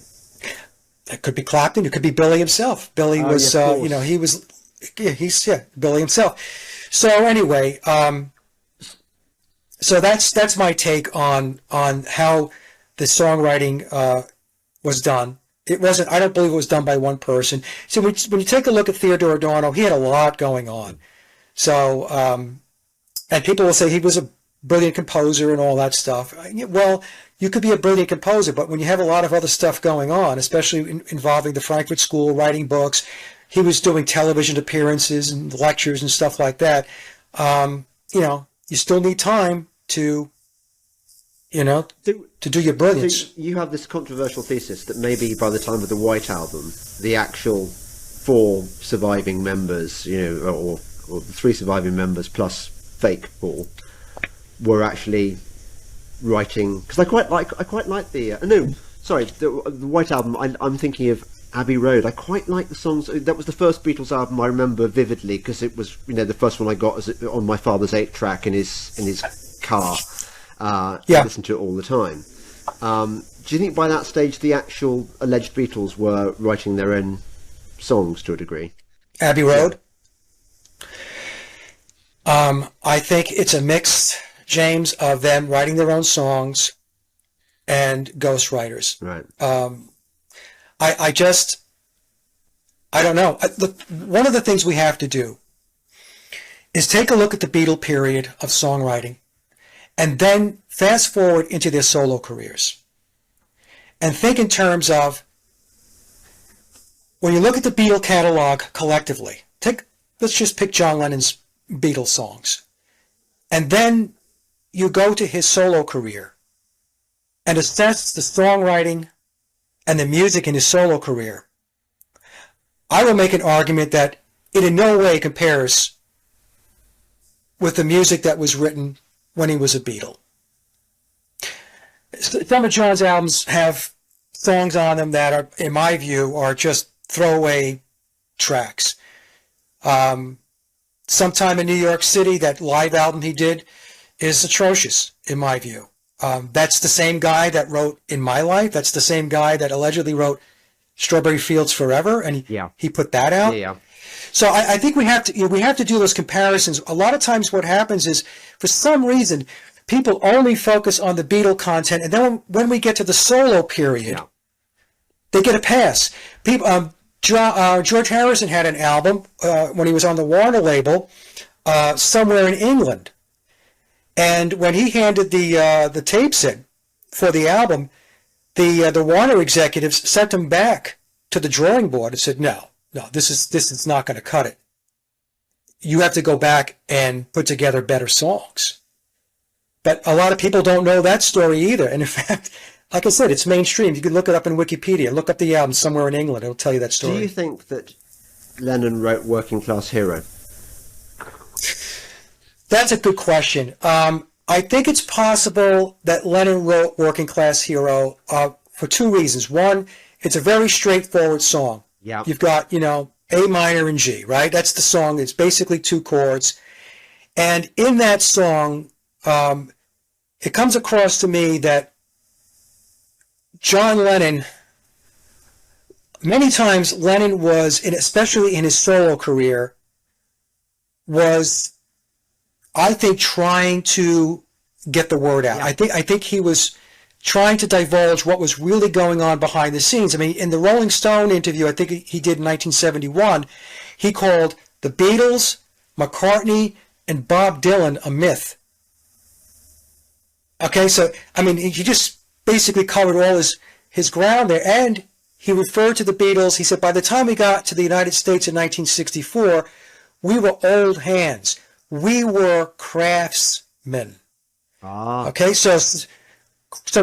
That could be Clapton. It could be Billy himself. Billy was, Billy himself. So anyway, so that's my take on how the songwriting was done. It wasn't. I don't believe it was done by one person. So when you take a look at Theodore Adorno, he had a lot going on. So and people will say he was a brilliant composer and all that stuff. Well, you could be a brilliant composer, but when you have a lot of other stuff going on, especially involving the Frankfurt School, writing books, he was doing television appearances and lectures and stuff like that. You still need time to do your brilliance. So you have this controversial thesis that maybe by the time of the White Album, the actual 4 surviving members, or the 3 surviving members plus fake Paul, were actually writing, because I quite like the White Album. I'm thinking of Abbey Road. I quite like the songs. That was the first Beatles album I remember vividly because it was the first one I got on my father's 8-track in his car. I listened to it all the time. Do you think by that stage the actual alleged Beatles were writing their own songs to a degree? Abbey Road? I think it's a mix, James, of them writing their own songs and ghostwriters. Right. I don't know. One of the things we have to do is take a look at the Beatle period of songwriting and then fast forward into their solo careers and think in terms of, when you look at the Beatle catalog collectively, let's just pick John Lennon's Beatles songs, and then you go to his solo career and assess the songwriting and the music in his solo career. I will make an argument that it in no way compares with the music that was written when he was a Beatle. Some of John's albums have songs on them that are, in my view, are just throwaway tracks. Sometime in New York City, that live album he did is atrocious, in my view. That's the same guy that wrote In My Life. That's the same guy that allegedly wrote Strawberry Fields Forever, and he put that out. Yeah. So I think we have to do those comparisons. A lot of times what happens is, for some reason, people only focus on the Beatle content, and then when we get to the solo period, they get a pass. People, George Harrison had an album when he was on the Warner label, Somewhere in England, and when he handed the tapes in for the album, the Warner executives sent him back to the drawing board and said, no, this is not going to cut it. You have to go back and put together better songs. But a lot of people don't know that story either. And in fact, like I said, it's mainstream. You can look it up in Wikipedia. Look up the album Somewhere in England. It'll tell you that story. Do you think that Lennon wrote Working Class Hero? That's a good question. I think it's possible that Lennon wrote Working Class Hero for two reasons. One, it's a very straightforward song. Yeah. You've got, A minor and G, right? That's the song. It's basically two chords. And in that song, it comes across to me that John Lennon, many times Lennon was, especially in his solo career, was, I think, trying to get the word out. Yeah. I think he was trying to divulge what was really going on behind the scenes. I mean, in the Rolling Stone interview, I think he did in 1971, he called the Beatles, McCartney, and Bob Dylan a myth. Okay, so, I mean, he just basically covered all his ground there, and he referred to the Beatles. He said, by the time we got to the United States in 1964, we were old hands. We were craftsmen. Okay, so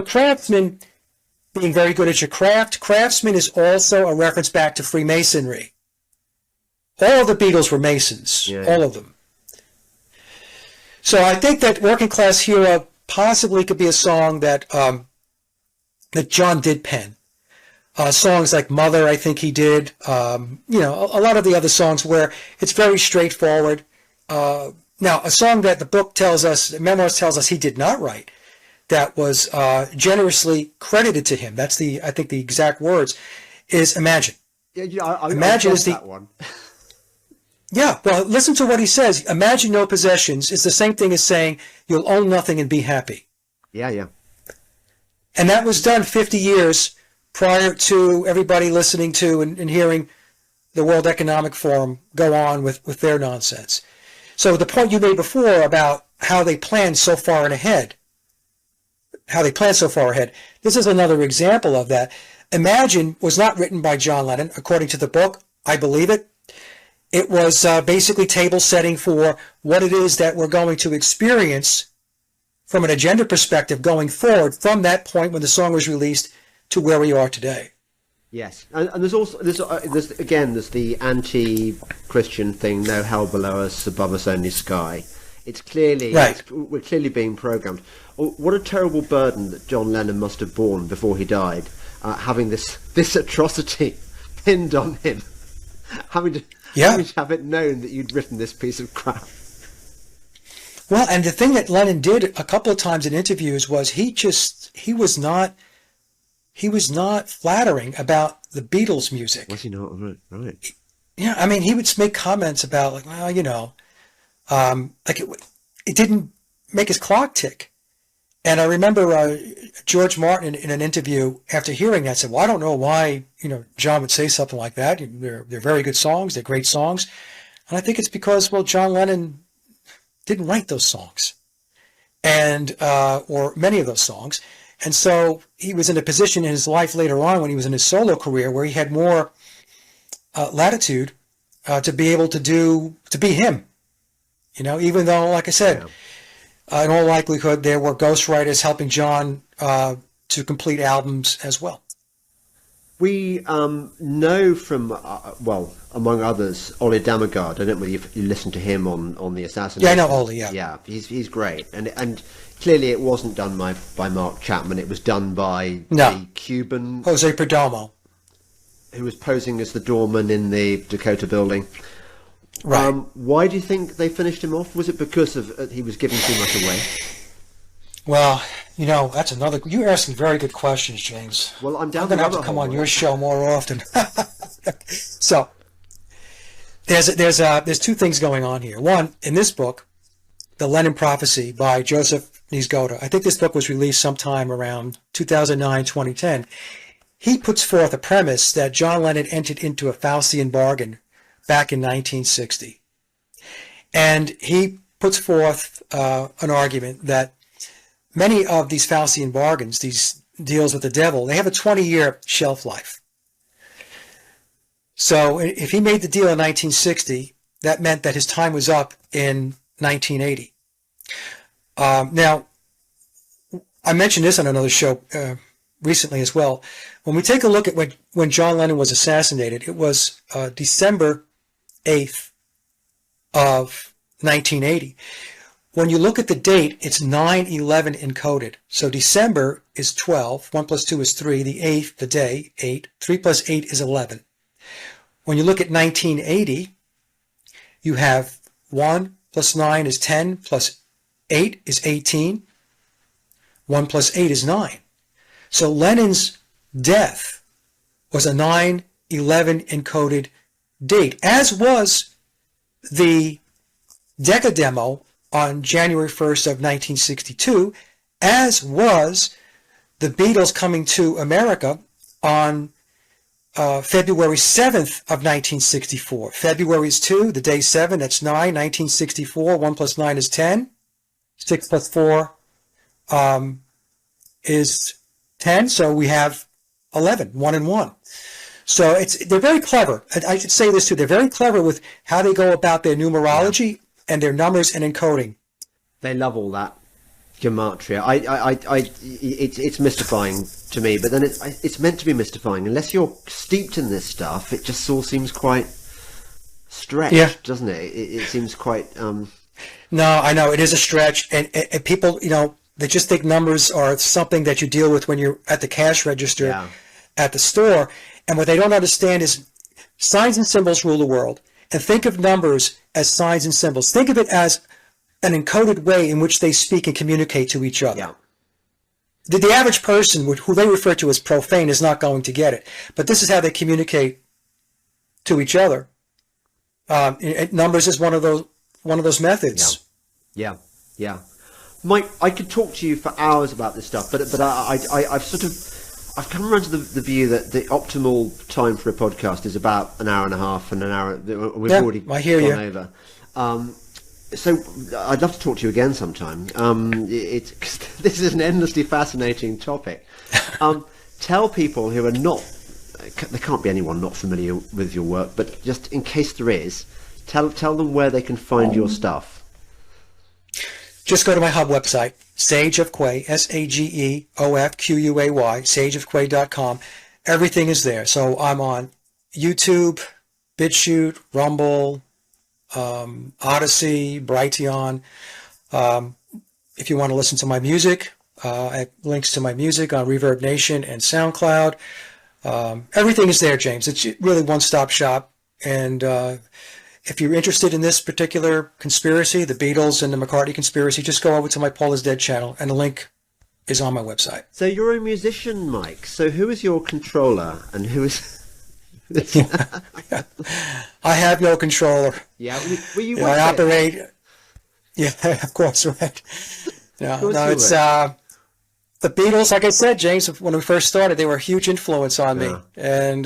craftsman, being very good at your craft. Craftsman is also a reference back to Freemasonry. All of the Beatles were Masons, all of them. So I think that Working Class Hero possibly could be a song that that John did pen. Songs like Mother, I think he did. A lot of the other songs where it's very straightforward. Now, a song that the book tells us, the memoirs tells us he did not write, that was generously credited to him. That's I think the exact words, is Imagine. Imagine is that one. Yeah, well, listen to what he says. Imagine no possessions is the same thing as saying you'll own nothing and be happy. Yeah. And that was done 50 years prior to everybody listening to and hearing the World Economic Forum go on with their nonsense. So the point you made before about how they planned so far ahead, this is another example of that. Imagine was not written by John Lennon, according to the book. I believe it. It was basically table setting for what it is that we're going to experience from an agenda perspective going forward from that point when the song was released to where we are today. Yes, and there's also there's the anti-Christian thing, no hell below us, above us only sky. It's clearly we're clearly being programmed. What a terrible burden that John Lennon must have borne before he died, having this atrocity pinned on him, having to have it known that you'd written this piece of crap. Well, and the thing that Lennon did a couple of times in interviews was he was not flattering about the Beatles' music. Was he not? Right. Yeah, I mean, he would make comments about, like, well, it didn't make his clock tick. And I remember George Martin in an interview after hearing that said, well, I don't know why, John would say something like that. They're very good songs. They're great songs. And I think it's because, well, John Lennon didn't write those songs and, or many of those songs. And so he was in a position in his life later on when he was in his solo career where he had more latitude to be able to be him, even though, like I said, in all likelihood, there were ghostwriters helping John to complete albums as well. We know from, among others, Ollie Damagard. I don't know whether you listened to him on the Assassination. Yeah, I know Ollie, yeah. Yeah, he's great. And clearly it wasn't done by Mark Chapman. It was done by No. the Cuban Jose Perdomo. who was posing as the doorman in the Dakota building. Right. Why do you think they finished him off? Was it because of he was giving too much away? Well, that's another. You're asking very good questions, James. Well, I'm going to have to come on your show more often. So there's two things going on here. One, in this book, The Lennon Prophecy by Joseph Niezgoda. I think this book was released sometime around 2009, 2010. He puts forth a premise that John Lennon entered into a Faustian bargain back in 1960. And he puts forth an argument that many of these Faustian bargains, these deals with the devil, they have a 20-year shelf life. So if he made the deal in 1960, that meant that his time was up in 1980. Now, I mentioned this on another show recently as well. When we take a look at when John Lennon was assassinated, it was December 8th of 1980. When you look at the date, it's 9/11 encoded. So December is 12, 1 plus 2 is 3, the 8th, the day, 8, 3 plus 8 is 11. When you look at 1980, you have 1 plus 9 is 10, plus 8 is 18, 1 plus 8 is 9. So Lennon's death was a 9/11 encoded date, as was the Decca demo on January 1st of 1962, as was the Beatles coming to America on February 7th of 1964. February is 2, the day 7, that's 9, 1964, 1 plus 9 is 10, 6 plus 4 is 10, so we have 11, 1 and 1. So they're very clever. I should say this too, they're very clever with how they go about their numerology and their numbers and encoding. They love all that gematria. It's mystifying to me, but then it's meant to be mystifying. Unless you're steeped in this stuff, it just all seems quite stretched, doesn't it? It seems quite... No, I know, it is a stretch, and people, they just think numbers are something that you deal with when you're at the cash register at the store, and what they don't understand is signs and symbols rule the world, and think of numbers as signs and symbols. Think of it as an encoded way in which they speak and communicate to each other. Yeah. The average person, who they refer to as profane, is not going to get it. But this is how they communicate to each other. Numbers is one of those methods. Yeah. Mike, I could talk to you for hours about this stuff, but I've come around to the view that the optimal time for a podcast is about an hour and a half, and an hour we've already gone over. So I'd love to talk to you again sometime. This is an endlessly fascinating topic. Tell people who are not, there can't be anyone not familiar with your work, but just in case there is, tell them where they can find your stuff. Just go to my hub website, Sage of Quay, SAGEOFQUAY, sageofquay.com. Everything is there. So I'm on YouTube, BitChute, Rumble, Odyssey, Brighteon. If you want to listen to my music, I have links to my music on Reverb Nation and SoundCloud. Everything is there, James. It's really one-stop shop. And if you're interested in this particular conspiracy, the Beatles and the McCartney conspiracy, just go over to my Paul is Dead channel, and the link is on my website. So you're a musician, Mike. So who is your controller, and who is... I have no controller. Yeah, were you? I operate. Yeah, of course, right. No, it's the Beatles. Like I said, James, when we first started, they were a huge influence on me, and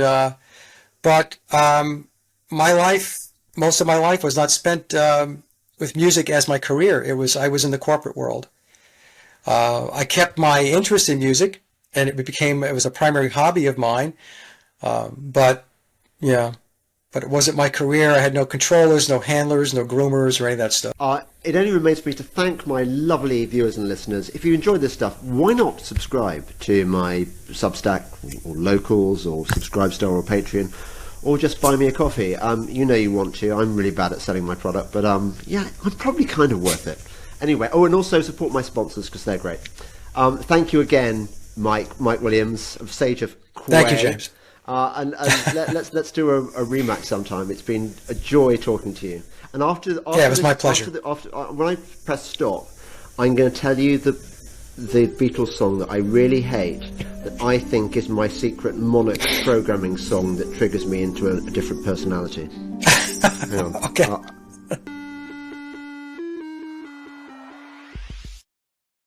but my life, most of my life, was not spent with music as my career. I was in the corporate world. I kept my interest in music, and it was a primary hobby of mine, but it wasn't my career. I had no controllers, no handlers, no groomers, or any of that stuff. It only remains for me to thank my lovely viewers and listeners. If you enjoyed this stuff, why not subscribe to my Substack or Locals or Subscribestar or Patreon, or just buy me a coffee. You know you want to. I'm really bad at selling my product, but I'm probably kind of worth it. Anyway, and also support my sponsors because they're great. Thank you again, Mike Williams of Sage of Quay. Thank you, James. And let's do a rematch sometime. It's been a joy talking to you. And after it was my pleasure. When I press stop, I'm going to tell you the Beatles song that I really hate, that I think is my secret Monarch programming song that triggers me into a different personality. Hang on. Okay.